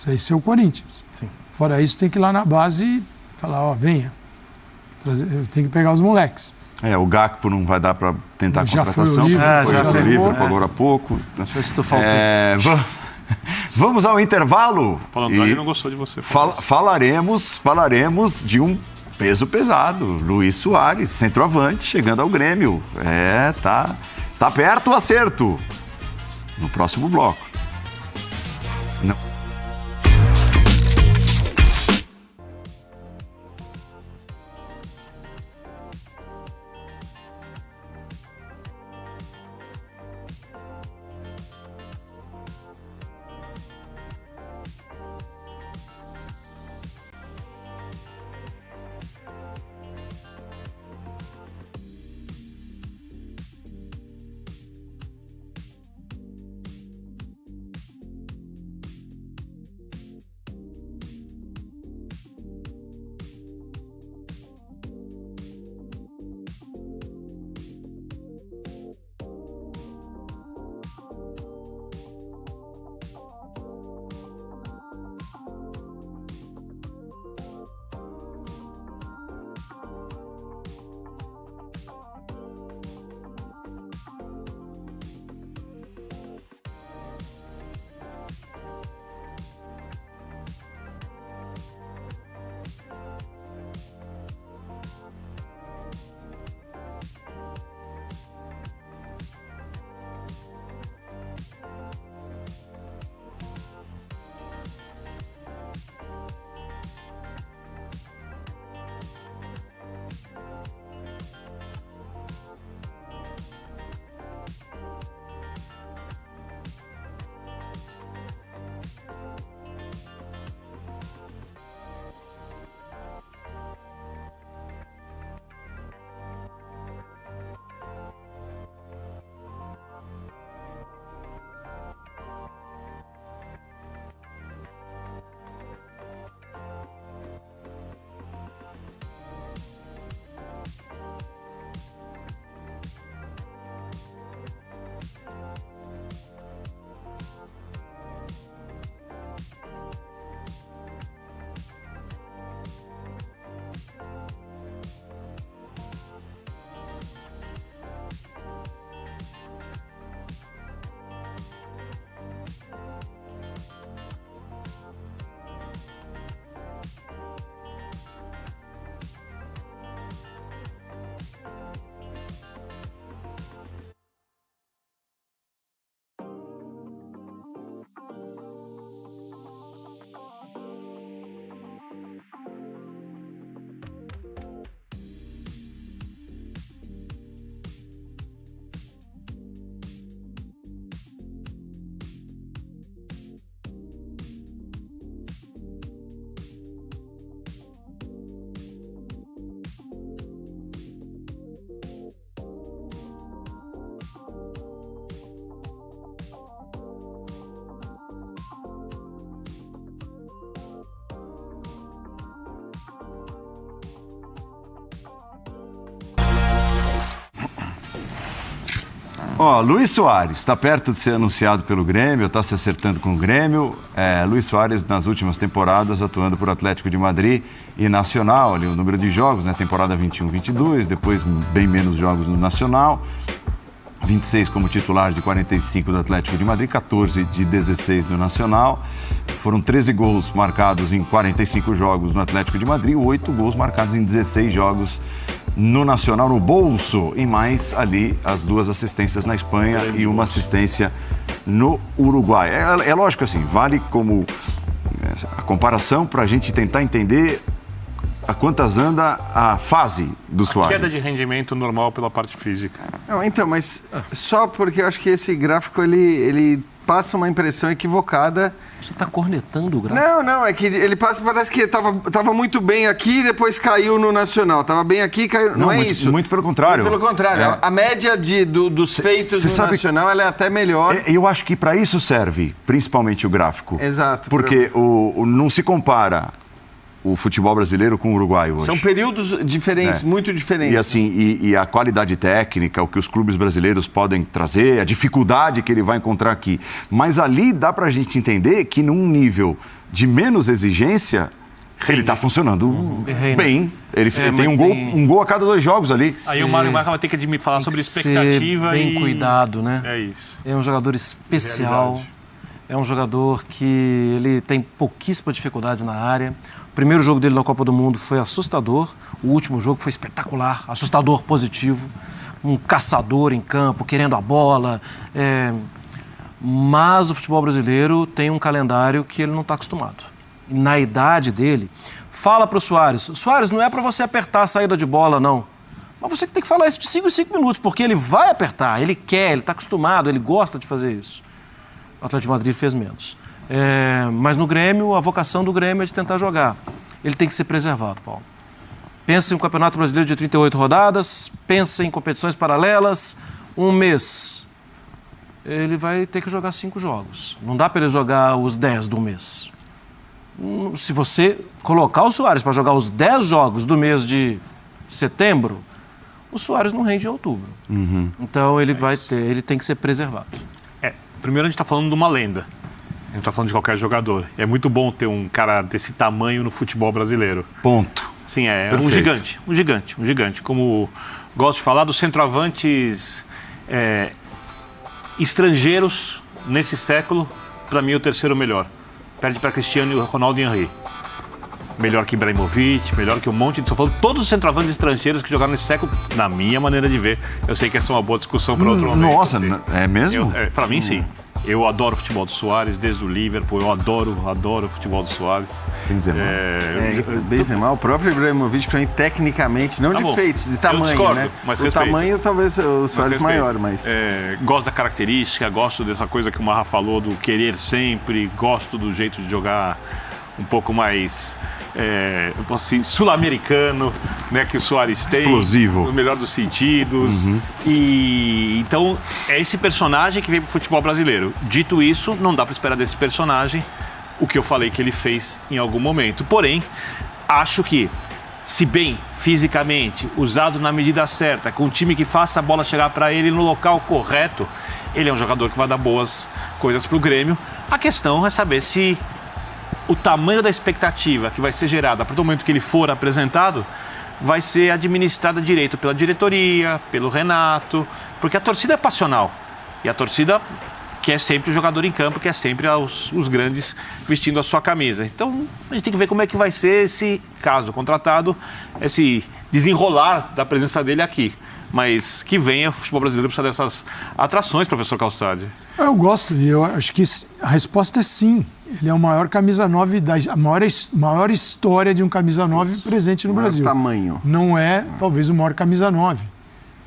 Esse é o Corinthians. Sim. Fora isso, tem que ir lá na base e falar, venha. Tem que pegar os moleques. O Gakpo não vai dar para tentar a contratação. Já foi o Liverpool agora há pouco. Deixa eu ver se tu falta. Vamos ao intervalo. Paulo Andrade não gostou de você. Falaremos de um peso pesado. Luiz Soares, centroavante, chegando ao Grêmio. Tá perto o acerto. No próximo bloco. Não. Ó, Luís Soares está perto de ser anunciado pelo Grêmio, está se acertando com o Grêmio. Luís Soares, nas últimas temporadas, atuando por Atlético de Madrid e Nacional, ali o número de jogos, né? Temporada 21-22, depois bem menos jogos no Nacional. 26 como titular de 45 do Atlético de Madrid, 14 de 16 no Nacional. Foram 13 gols marcados em 45 jogos no Atlético de Madrid, 8 gols marcados em 16 jogos no Nacional, no bolso, e mais ali as 2 assistências na Espanha e uma assistência no Uruguai. É lógico assim, vale como a comparação para a gente tentar entender a quantas anda a fase do Soares. Queda de rendimento normal pela parte física. Não, então, mas só porque eu acho que esse gráfico, ele passa uma impressão equivocada. Você está cornetando o gráfico? Não, é que ele passa, parece que tava muito bem aqui e depois caiu no Nacional. Tava bem aqui e caiu... Não é muito, isso. Muito pelo contrário. Muito pelo contrário. A média dos feitos no Nacional, ela é até melhor. Eu acho que para isso serve, principalmente o gráfico. Exato. Porque não se compara o futebol brasileiro com o Uruguai hoje. São períodos diferentes, muito diferentes. E assim, e a qualidade técnica, o que os clubes brasileiros podem trazer, a dificuldade que ele vai encontrar aqui. Mas ali dá pra gente entender que num nível de menos exigência, ele está funcionando bem. Ele tem um gol a cada 2 jogos ali. Aí o Mário Marca vai ter que me falar sobre expectativa bem cuidado, né? É isso. É um jogador especial. É um jogador que ele tem pouquíssima dificuldade na área. O primeiro jogo dele na Copa do Mundo foi assustador. O último jogo foi espetacular, assustador positivo. Um caçador em campo, querendo a bola. Mas o futebol brasileiro tem um calendário que ele não está acostumado. E na idade dele, fala para o Soares. Soares, não é para você apertar a saída de bola, não. Mas você que tem que falar isso de 5 em 5 minutos, porque ele vai apertar, ele quer, ele está acostumado, ele gosta de fazer isso. O Atlético de Madrid fez menos. Mas no Grêmio, a vocação do Grêmio é de tentar jogar. Ele tem que ser preservado, Paulo. Pensa em um Campeonato Brasileiro de 38 rodadas, pensa em competições paralelas, 1 mês. Ele vai ter que jogar 5 jogos. Não dá para ele jogar os 10 do mês. Se você colocar o Soares para jogar os 10 jogos do mês de setembro, o Soares não rende em outubro. Então ele tem que ser preservado. Primeiro a gente está falando de uma lenda. A gente está falando de qualquer jogador. É muito bom ter um cara desse tamanho no futebol brasileiro. Ponto. Sim, Perfeito. um gigante. Como gosto de falar dos centroavantes estrangeiros nesse século, para mim é o 3º melhor. Perde para Cristiano Ronaldo e Henry. Melhor que Ibrahimovic, melhor que um monte de... Estou falando todos os centroavantes estrangeiros que jogaram nesse século, na minha maneira de ver. Eu sei que essa é uma boa discussão para outro momento. Nossa, assim. É mesmo? Para mim, sim. Eu adoro o futebol do Soares, desde o Liverpool. Eu adoro o futebol do Soares. Benzema, o próprio Ibrahimovic, para mim, tecnicamente, não de feitos, de tamanho, discordo, né? Mas o respeito. Tamanho, talvez o Soares maior, mas... Gosto da característica, gosto dessa coisa que o Marra falou, do querer sempre, gosto do jeito de jogar um pouco mais... sul-americano, né, que o Soares tem. Explosivo. No melhor dos sentidos. E então é esse personagem que veio pro futebol brasileiro. Dito isso, não dá para esperar desse personagem o que eu falei que ele fez em algum momento. Porém, acho que, se bem fisicamente, usado na medida certa, com um time que faça a bola chegar para ele no local correto, ele é um jogador que vai dar boas coisas pro Grêmio. A questão é saber se o tamanho da expectativa que vai ser gerada a partir do momento que ele for apresentado vai ser administrada direito pela diretoria, pelo Renato, porque a torcida é passional e a torcida quer sempre o jogador em campo, quer sempre os grandes vestindo a sua camisa. Então a gente tem que ver como é que vai ser esse caso contratado, esse desenrolar da presença dele aqui. Mas que venha, o futebol brasileiro precisa dessas atrações, professor Calçade. Eu gosto e eu acho que a resposta é sim. Ele é o maior camisa 9, a maior história de um camisa 9 presente no Brasil. Tamanho. Não é, talvez, o maior camisa 9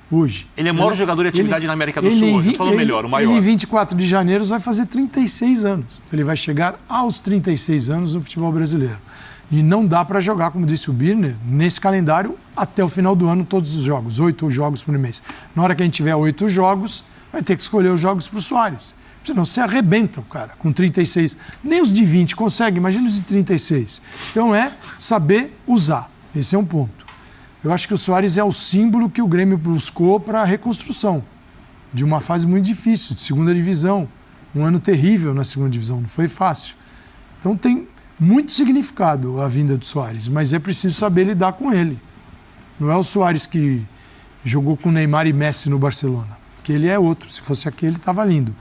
hoje. Ele é o maior jogador de atividade na América do Sul hoje. Estou falando melhor, o maior. Ele, em 24 de janeiro, vai fazer 36 anos. Ele vai chegar aos 36 anos no futebol brasileiro. E não dá para jogar, como disse o Birner, nesse calendário até o final do ano, todos os jogos, 8 jogos por mês. Na hora que a gente tiver 8 jogos, vai ter que escolher os jogos para o Soares. Senão você arrebenta o cara com 36. Nem os de 20 consegue, imagina os de 36. Então é saber usar. Esse é um ponto. Eu acho que o Soares é o símbolo que o Grêmio buscou para a reconstrução de uma fase muito difícil, de segunda divisão. Um ano terrível na segunda divisão, não foi fácil. Então tem muito significado a vinda do Suárez, mas é preciso saber lidar com ele. Não é o Suárez que jogou com Neymar e Messi no Barcelona, porque ele é outro. Se fosse aquele, estava lindo.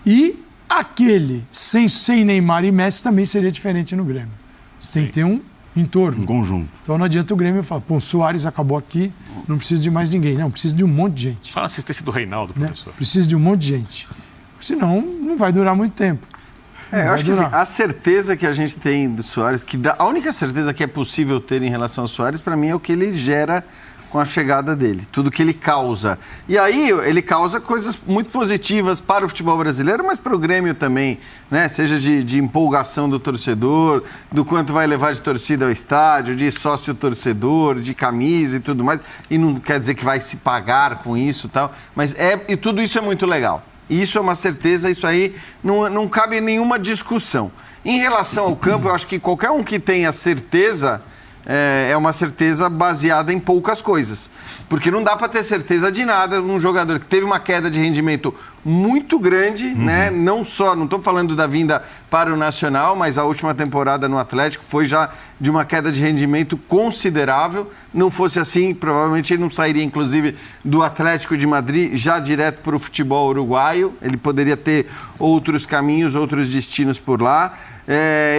E aquele sem Neymar e Messi também seria diferente no Grêmio. Você tem que ter um entorno. Um conjunto. Então não adianta o Grêmio falar, pô, o Suárez acabou aqui, não precisa de mais ninguém. Não, precisa de um monte de gente. Fala a assistência do Reinaldo, Né? professor. Precisa de um monte de gente. Senão, não vai durar muito tempo. Eu acho que assim, a certeza que a gente tem do Suárez, a única certeza que é possível ter em relação ao Suárez, para mim, é o que ele gera com a chegada dele, tudo que ele causa. E aí ele causa coisas muito positivas para o futebol brasileiro, mas para o Grêmio também, né? Seja de empolgação do torcedor, do quanto vai levar de torcida ao estádio, de sócio-torcedor, de camisa e tudo mais. E não quer dizer que vai se pagar com isso e tal, mas e tudo isso é muito legal. Isso é uma certeza, isso aí não cabe nenhuma discussão. Em relação ao campo, eu acho que qualquer um que tenha certeza é uma certeza baseada em poucas coisas. Porque não dá para ter certeza de nada num jogador que teve uma queda de rendimento muito grande, né? Não estou falando da vinda para o Nacional, mas a última temporada no Atlético foi já de uma queda de rendimento considerável. Não fosse assim, provavelmente ele não sairia, inclusive, do Atlético de Madrid já direto para o futebol uruguaio. Ele poderia ter outros caminhos, outros destinos por lá.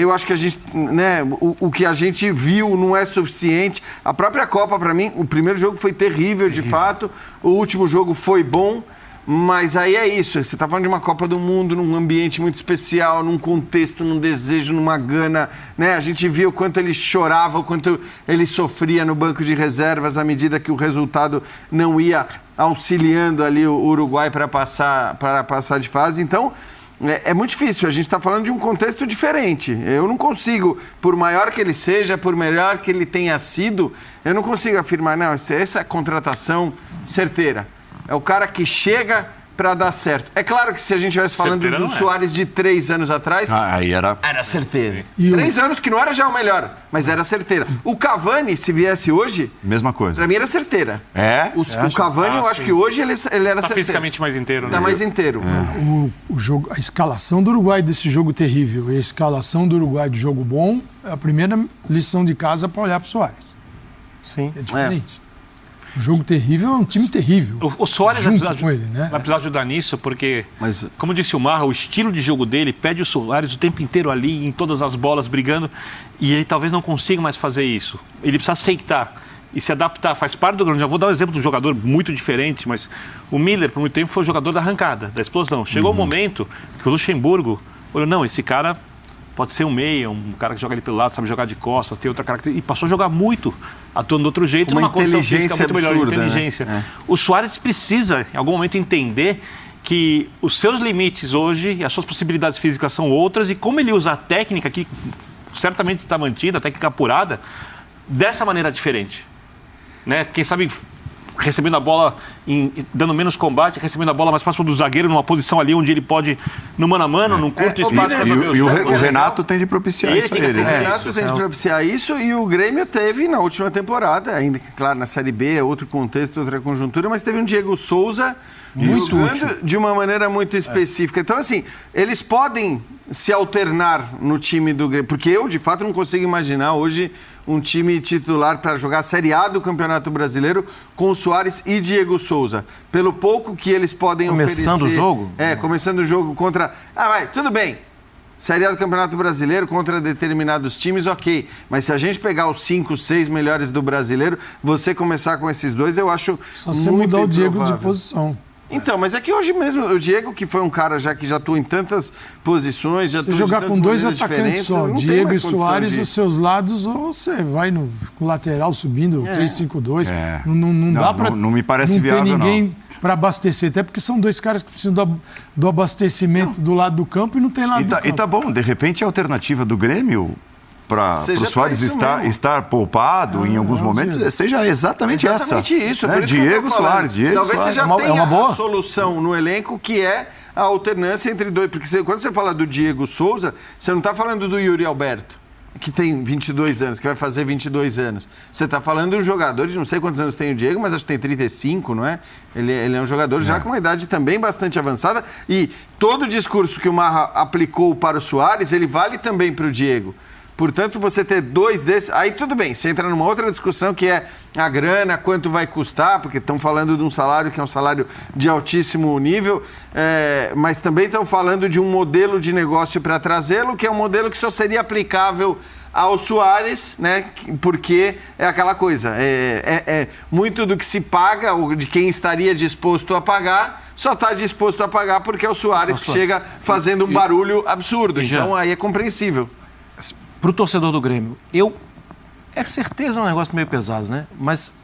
Eu acho que a gente, né, o que a gente viu não é suficiente. A própria Copa, para mim, o primeiro jogo foi terrível, de fato. O último jogo foi bom, mas aí é isso. Você está falando de uma Copa do Mundo, num ambiente muito especial, num contexto, num desejo, numa gana, né? A gente viu o quanto ele chorava, o quanto ele sofria no banco de reservas à medida que o resultado não ia auxiliando ali o Uruguai para passar de fase. Então, é muito difícil, a gente está falando de um contexto diferente. Eu não consigo, por maior que ele seja, por melhor que ele tenha sido, eu não consigo afirmar, não, essa é a contratação certeira. É o cara que chega para dar certo. É claro que se a gente estivesse falando do Suárez de 3 anos atrás, aí era certeira. 3 aanos que não era já o melhor, mas era certeira. O Cavani, se viesse hoje, mesma coisa. Para mim era certeira. O Cavani, eu acho que hoje ele era certeiro. Fisicamente mais inteiro, né? Tá mais inteiro. O jogo, a escalação do Uruguai desse jogo terrível e a escalação do Uruguai de jogo bom é a primeira lição de casa para olhar para o Soares. Sim. É diferente. O jogo terrível é um time terrível. O Suárez vai precisar ajudar nisso, porque, como disse o Marra, o estilo de jogo dele pede o Suárez o tempo inteiro ali, em todas as bolas, brigando, e ele talvez não consiga mais fazer isso. Ele precisa aceitar e se adaptar, faz parte do grande. Já vou dar um exemplo de um jogador muito diferente, mas o Miller, por muito tempo, foi o jogador da arrancada, da explosão. Chegou o momento que o Luxemburgo olhou, não, esse cara pode ser um meia, um cara que joga ali pelo lado, sabe jogar de costas, tem outra característica. E passou a jogar muito, atuando de outro jeito, numa condição física muito melhor, inteligência. Né? O Suárez precisa, em algum momento, entender que os seus limites hoje e as suas possibilidades físicas são outras, e como ele usa a técnica, que certamente está mantida, a técnica apurada, dessa maneira diferente. Né? Quem sabe recebendo a bola, dando menos combate, recebendo a bola mais próximo do zagueiro, numa posição ali onde ele pode, no mano a mano, num curto espaço, resolver o jogo. E o Renato tem de propiciar isso. O Renato tem de propiciar isso, e o Grêmio teve na última temporada, ainda que, claro, na Série B é outro contexto, outra conjuntura, mas teve um Diego Souza jogando de uma maneira muito específica. Então, assim, eles podem se alternar no time do Grêmio, porque eu, de fato, não consigo imaginar hoje um time titular para jogar a Série A do Campeonato Brasileiro com o Suárez e Diego Souza. Pelo pouco que eles podem oferecer... Começando o jogo? Começando o jogo contra... tudo bem. Série A do Campeonato Brasileiro contra determinados times, ok. Mas se a gente pegar os 5, 6 melhores do Brasileiro, você começar com esses dois, eu acho só você mudar o Diego de posição. Então, mas é que hoje mesmo, o Diego, que foi um cara que já atuou em tantas posições, já atuou jogar com 2 atacantes só, Diego e Suárez aos seus lados, ou você vai no lateral subindo, 3-5-2. Não dá para... Não me parece viável, não. Tem ninguém para abastecer, até porque são 2 caras que precisam do abastecimento do lado do campo e não tem lado do campo. E tá bom, de repente a alternativa do Grêmio para o Soares estar poupado em alguns momentos, seja exatamente essa. Isso, né? Diego Soares. Talvez você já tenha uma solução no elenco que é a alternância entre dois. Porque quando você fala do Diego Souza, você não está falando do Yuri Alberto. que tem 22 anos, que vai fazer 22 anos. Você está falando de um jogador de não sei quantos anos tem o Diego, mas acho que tem 35, não é? Ele é um jogador já com uma idade também bastante avançada. E todo o discurso que o Marra aplicou para o Suárez, ele vale também para o Diego. Portanto, você ter dois desses... Aí tudo bem, você entra numa outra discussão que é a grana, quanto vai custar, porque estão falando de um salário que é um salário de altíssimo nível, mas também estão falando de um modelo de negócio para trazê-lo, que é um modelo que só seria aplicável ao Suárez, né? Porque é aquela coisa, muito do que se paga, ou de quem estaria disposto a pagar, só está disposto a pagar porque é o Suárez que chega fazendo um barulho absurdo. Então aí é compreensível. Para o torcedor do Grêmio, é certeza um negócio meio pesado, né? Mas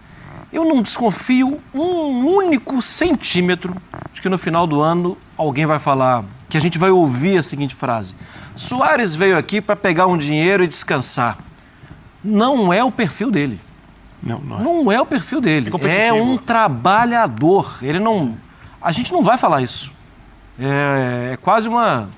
eu não desconfio um único centímetro de que no final do ano alguém vai falar, que a gente vai ouvir a seguinte frase: Suárez veio aqui para pegar um dinheiro e descansar. Não é o perfil dele. Não é o perfil dele. É um trabalhador. A gente não vai falar isso. É quase uma...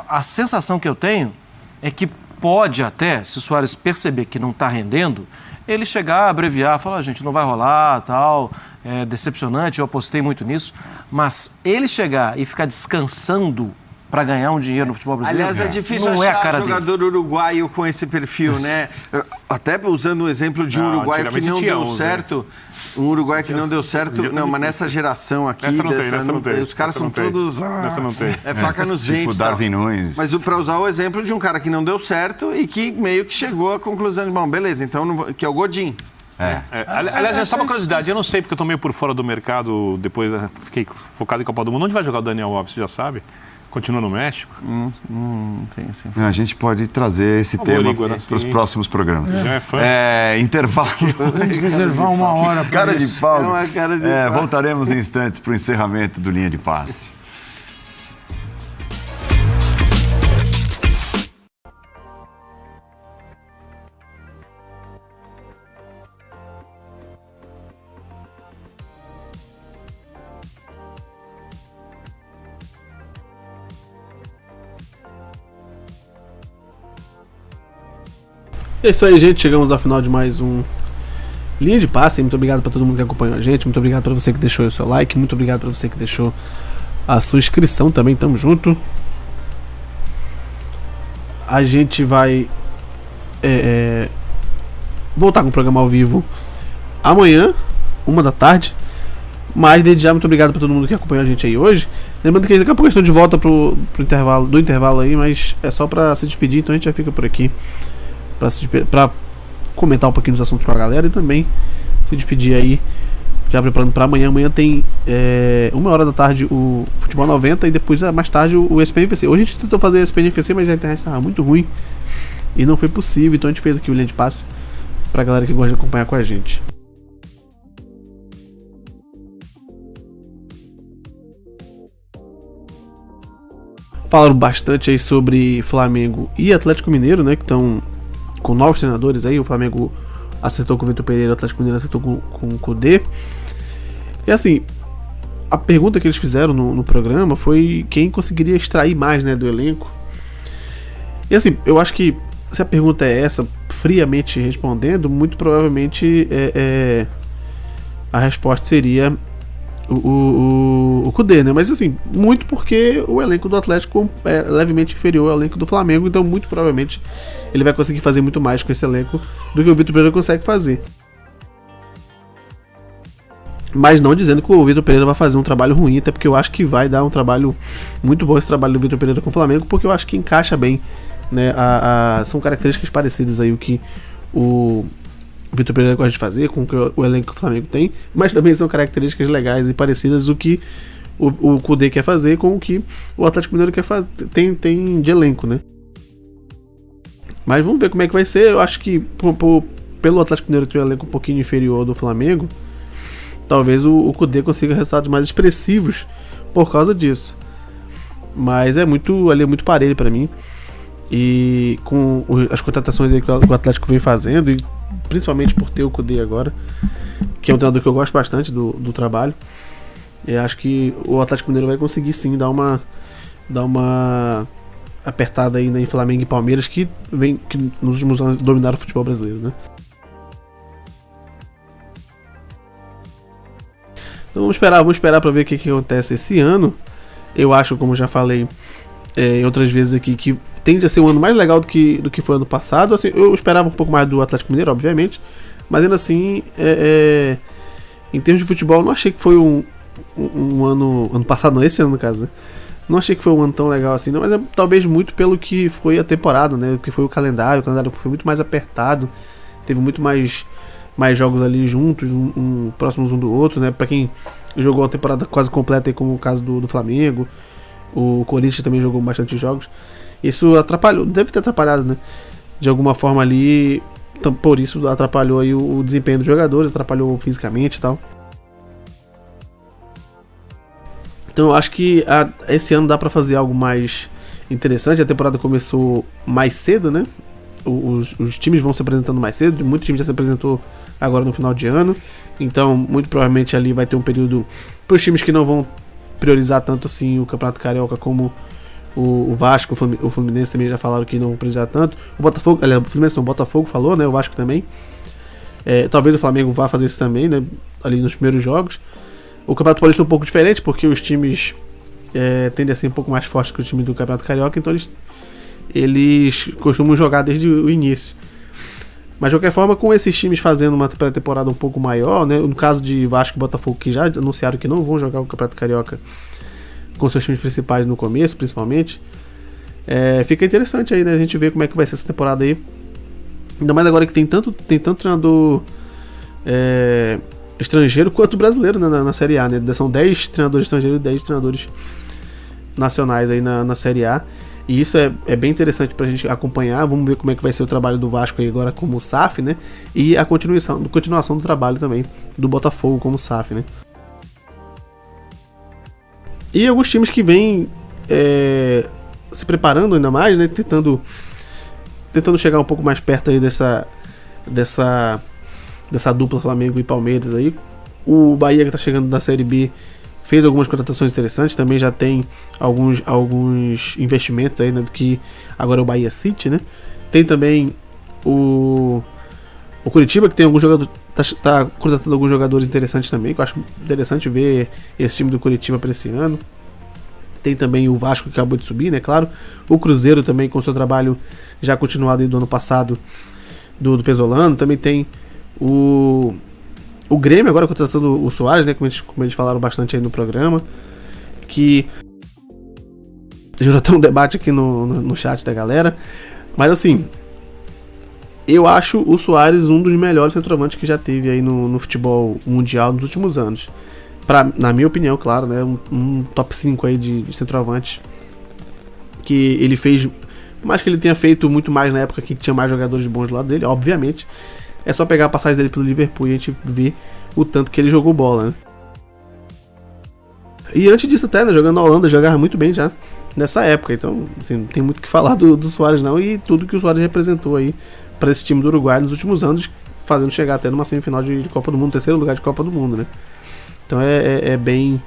A sensação que eu tenho é que pode até, se o Suárez perceber que não está rendendo, ele chegar, abreviar, falar, gente, não vai rolar, tal, é decepcionante, eu apostei muito nisso, mas ele chegar e ficar descansando para ganhar um dinheiro no futebol brasileiro, aliás, é difícil não achar é a cara jogador dele. uruguaio com esse perfil, né? Até usando o exemplo de um uruguaio que não deu certo... Um uruguaio que não deu certo, não, mas nessa geração aqui... Essa não tem. Os caras são todos... Essa não tem. É faca nos dentes. Tipo Darwin Nunes. Mas para usar o exemplo de um cara que não deu certo e que meio que chegou à conclusão de, bom, beleza, então que é o Godin. Aliás, é só uma curiosidade, eu não sei porque eu tô meio por fora do mercado, depois fiquei focado em Copa do Mundo. Onde vai jogar o Daniel Alves, você já sabe? Continua no México? Não tem assim. A gente pode trazer esse tema para os próximos programas. Já é fã? Intervalo. Tem que reservar uma hora para Cara de pau. É uma cara de pau. Voltaremos em instantes para o encerramento do Linha de Passe. É isso aí, gente. Chegamos ao final de mais um Linha de Passe. Muito obrigado para todo mundo que acompanhou a gente. Muito obrigado para você que deixou o seu like. Muito obrigado para você que deixou a sua inscrição também. Tamo junto. A gente vai voltar com o programa ao vivo amanhã, 1h. Mas desde já, muito obrigado para todo mundo que acompanhou a gente aí hoje. Lembrando que daqui a pouco estou de volta pro intervalo aí, mas é só para se despedir, então a gente já fica por aqui para comentar um pouquinho dos assuntos com a galera e também se despedir aí, já preparando para amanhã. Amanhã tem 1h o Futebol 90 e depois mais tarde o ESPN-FC. Hoje a gente tentou fazer o ESPN-FC, mas a internet estava muito ruim e não foi possível, então a gente fez aqui o Linha de Passe pra galera que gosta de acompanhar com a gente. Falaram bastante aí sobre Flamengo e Atlético Mineiro, né, que estão com novos treinadores aí. O Flamengo acertou com o Vitor Pereira, o Atlético Mineiro acertou com o Kudê. E assim, a pergunta que eles fizeram no programa foi quem conseguiria extrair mais, né, do elenco. E assim, eu acho que se a pergunta é essa, friamente respondendo, muito provavelmente a resposta seria o Kudê, né? Mas assim, muito porque o elenco do Atlético é levemente inferior ao elenco do Flamengo, então muito provavelmente ele vai conseguir fazer muito mais com esse elenco do que o Vitor Pereira consegue fazer. Mas não dizendo que o Vitor Pereira vai fazer um trabalho ruim, até porque eu acho que vai dar um trabalho muito bom esse trabalho do Vitor Pereira com o Flamengo, porque eu acho que encaixa bem, né? São características parecidas aí o que o Vitor Pereira gosta de fazer com o que o elenco do Flamengo tem, mas também são características legais e parecidas o que o Kudê quer fazer com o que o Atlético Mineiro quer fazer, tem de elenco, né? Mas vamos ver como é que vai ser. Eu acho que pelo Atlético Mineiro ter um elenco um pouquinho inferior ao do Flamengo, talvez o Kudê consiga resultados mais expressivos por causa disso. Mas ali é muito parelho para mim. E com as contratações aí que o Atlético vem fazendo, e principalmente por ter o Kudê agora, que é um treinador que eu gosto bastante do trabalho, eu acho que o Atlético Mineiro vai conseguir sim dar uma apertada aí, né, em Flamengo e Palmeiras, que nos últimos anos dominaram o futebol brasileiro, né? Então vamos esperar para ver o que acontece esse ano. Eu acho, como já falei outras vezes aqui, que tende a ser um ano mais legal do que foi ano passado. Assim, eu esperava um pouco mais do Atlético Mineiro, obviamente, mas ainda assim, em termos de futebol, eu não achei que foi um ano passado, não, esse ano no caso, né? Não achei que foi um ano tão legal assim, não, mas talvez muito pelo que foi a temporada, né? O que foi o calendário foi muito mais apertado, teve muito mais jogos ali juntos, próximos um do outro, né? Pra quem jogou a temporada quase completa, aí, como o caso do Flamengo, o Corinthians também jogou bastante jogos. Isso atrapalhou, deve ter atrapalhado, né? De alguma forma ali, então, por isso atrapalhou aí o desempenho dos jogadores, atrapalhou fisicamente e tal. Então eu acho que esse ano dá pra fazer algo mais interessante. A temporada começou mais cedo, né? Os times vão se apresentando mais cedo. Muito time já se apresentou agora no final de ano. Então, muito provavelmente ali vai ter um período para os times que não vão priorizar tanto assim o Campeonato Carioca, como o Vasco, o Fluminense também já falaram que não vão priorizar tanto. O Botafogo, o Fluminense não, o Botafogo falou, né? O Vasco também. Talvez o Flamengo vá fazer isso também, né? Ali nos primeiros jogos. O Campeonato Paulista é um pouco diferente, porque os times tendem a ser um pouco mais fortes que o time do Campeonato Carioca, então eles costumam jogar desde o início. Mas de qualquer forma, com esses times fazendo uma pré-temporada um pouco maior, né? No caso de Vasco e Botafogo, que já anunciaram que não vão jogar o Campeonato Carioca com seus times principais no começo, principalmente, fica interessante aí, né? A gente ver como é que vai ser essa temporada aí. Ainda mais agora que tem tanto treinador estrangeiro quanto brasileiro, né, na Série A, né? São 10 treinadores estrangeiros e 10 treinadores nacionais aí na Série A. E isso é bem interessante pra gente acompanhar. Vamos ver como é que vai ser o trabalho do Vasco aí agora como SAF, né? E a continuação do trabalho também do Botafogo como SAF, né? E alguns times que vêm se preparando ainda mais, né? Tentando chegar um pouco mais perto aí dessa dupla Flamengo e Palmeiras aí. O Bahia, que tá chegando da Série B, fez algumas contratações interessantes, também já tem alguns investimentos aí, né, do que agora é o Bahia City, né? Tem também o Curitiba, que tem alguns jogadores, tá contratando alguns jogadores interessantes também, que eu acho interessante ver esse time do Curitiba para esse ano. Tem também o Vasco, que acabou de subir, né, claro. O Cruzeiro também, com o seu trabalho já continuado aí do ano passado, do Pesolano. Também tem o Grêmio agora contratando o Soares, né, como eles falaram bastante aí no programa, que gerou até um debate aqui no chat da galera. Mas assim, eu acho o Soares um dos melhores centroavantes que já teve aí no futebol mundial nos últimos anos. Na minha opinião, claro, né, um top 5 aí de centroavantes que ele fez, mais que ele tenha feito muito mais na época que tinha mais jogadores bons do lado dele, obviamente. É só pegar a passagem dele pelo Liverpool e a gente ver o tanto que ele jogou bola, né? E antes disso até, né, jogando na Holanda, jogava muito bem já nessa época. Então, assim, não tem muito o que falar do Soares não, e tudo que o Soares representou aí para esse time do Uruguai nos últimos anos, fazendo chegar até numa semifinal de Copa do Mundo, terceiro lugar de Copa do Mundo, né? Então é bem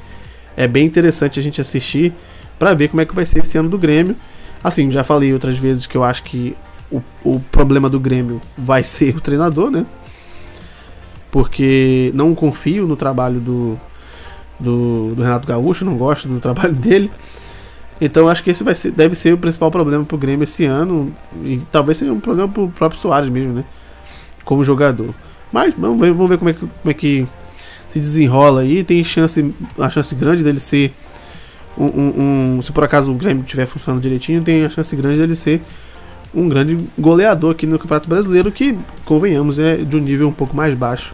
interessante a gente assistir para ver como é que vai ser esse ano do Grêmio. Assim, já falei outras vezes que eu acho que o problema do Grêmio vai ser o treinador, né? Porque não confio no trabalho do Renato Gaúcho, não gosto do trabalho dele. Então acho que esse deve ser o principal problema pro Grêmio esse ano. E talvez seja um problema pro próprio Soares mesmo, né? Como jogador. Mas vamos ver como é que se desenrola aí. Tem a chance grande dele ser se por acaso o Grêmio estiver funcionando direitinho, tem a chance grande dele ser um grande goleador aqui no Campeonato Brasileiro, que, convenhamos, é de um nível um pouco mais baixo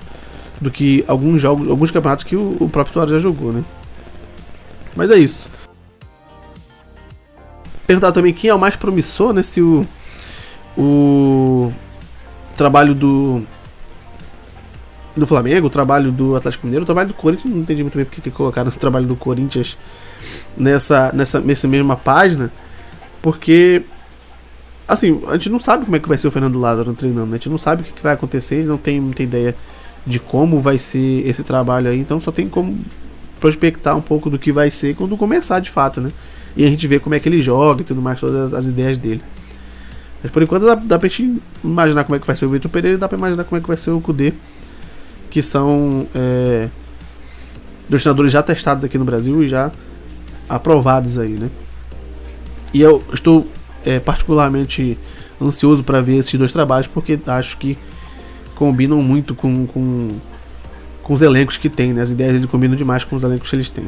do que alguns campeonatos que o próprio Soares já jogou, né? Mas é isso. Perguntar também quem é o mais promissor, né? Se o trabalho do Flamengo, o trabalho do Atlético Mineiro, o trabalho do Corinthians, não entendi muito bem porque colocaram o trabalho do Corinthians nessa mesma página, porque assim, a gente não sabe como é que vai ser o Fernando Lázaro treinando, né? A gente não sabe o que vai acontecer, a gente não tem muita ideia de como vai ser esse trabalho aí, então só tem como prospectar um pouco do que vai ser quando começar de fato, né? e a gente vê como é que ele joga e tudo mais, todas as ideias dele. Mas por enquanto dá pra gente imaginar como é que vai ser o Vitor Pereira e dá pra imaginar como é que vai ser o Kudê, que são dois treinadores já testados aqui no Brasil e já aprovados aí, né? E eu estou particularmente ansioso para ver esses dois trabalhos, porque acho que combinam muito com os elencos que tem, né? As ideias dele combinam demais com os elencos que eles têm.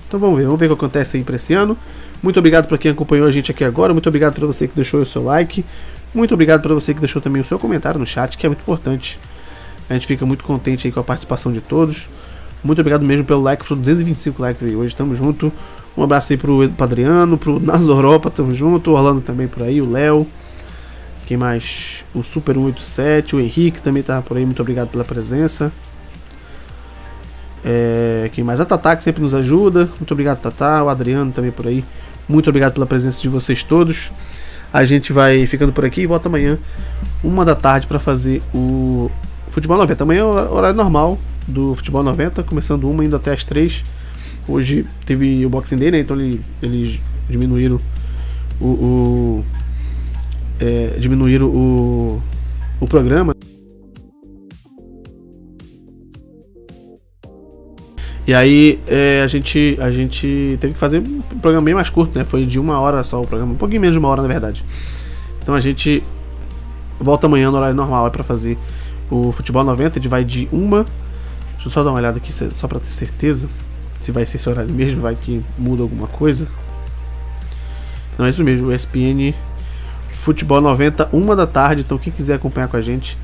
Então vamos ver o que acontece aí para esse ano. Muito obrigado para quem acompanhou a gente aqui agora, muito obrigado para você que deixou o seu like, muito obrigado para você que deixou também o seu comentário no chat, que é muito importante. A gente fica muito contente aí com a participação de todos. Muito obrigado mesmo pelo like, foram 225 likes aí hoje, tamo junto. Um abraço aí pro Adriano, pro Nazo Europa, tamo junto, o Orlando também por aí, o Léo. Quem mais? O Super 187, o Henrique também tá por aí, muito obrigado pela presença. Quem mais? A Tatá, que sempre nos ajuda, muito obrigado, Tatá. O Adriano também por aí, muito obrigado pela presença de vocês todos. A gente vai ficando por aqui e volta amanhã, 1 da tarde, para fazer o Futebol 90. Amanhã é o horário normal do Futebol 90, começando 1, indo até as 3. Hoje teve o Boxing Day, né? Então eles diminuíram o programa. E aí a gente teve que fazer um programa bem mais curto, né? Foi de 1 hora só o programa, um pouquinho menos de 1 hora na verdade. Então a gente volta amanhã no horário normal para fazer o Futebol 90. A gente vai de 1. Deixa eu só dar uma olhada aqui só para ter certeza se vai ser esse horário mesmo, vai que muda alguma coisa. Não, é isso mesmo, o ESPN Futebol 90, 1 da tarde. Então quem quiser acompanhar com a gente,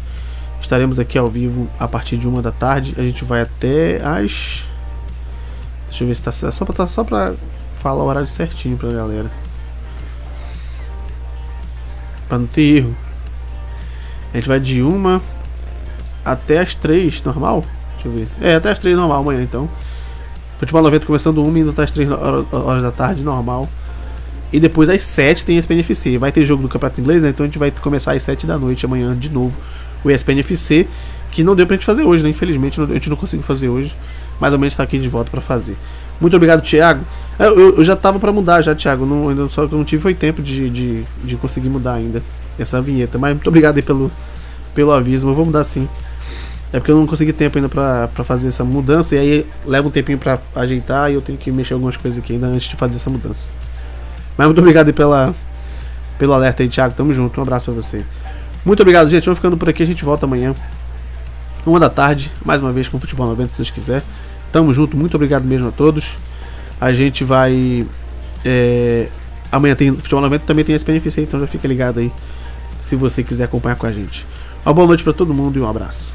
estaremos aqui ao vivo a partir de 1 da tarde. A gente vai até as... Deixa eu ver se tá certo, só pra falar o horário certinho pra galera, pra não ter erro. A gente vai de 1 até as 3, normal? Deixa eu ver. Até as 3 normal amanhã, então. Futebol 90 começando 1 e indo até as 3 horas da tarde, normal. E depois às 7 tem ESPN FC. Vai ter jogo do Campeonato Inglês, né? Então a gente vai começar às 7 da noite amanhã de novo o ESPN FC, que não deu pra gente fazer hoje, né? Infelizmente a gente não conseguiu fazer hoje, mas amanhã a gente tá aqui de volta pra fazer. Muito obrigado, Thiago. Eu já tava pra mudar já, Thiago. Só que eu não tive tempo de conseguir mudar ainda essa vinheta. Mas muito obrigado aí pelo aviso. Eu vou mudar sim. É porque eu não consegui tempo ainda pra fazer essa mudança. E aí leva um tempinho pra ajeitar. E eu tenho que mexer algumas coisas aqui ainda antes de fazer essa mudança. Mas muito obrigado aí pelo alerta aí, Thiago. Tamo junto. Um abraço pra você. Muito obrigado, gente. Vamos ficando por aqui. A gente volta amanhã, 1 da tarde. Mais uma vez com o Futebol 90, se Deus quiser. Tamo junto. Muito obrigado mesmo a todos. A gente vai... amanhã tem Futebol 90, também tem ESPN FC. Então já fica ligado aí se você quiser acompanhar com a gente. Uma boa noite pra todo mundo e um abraço.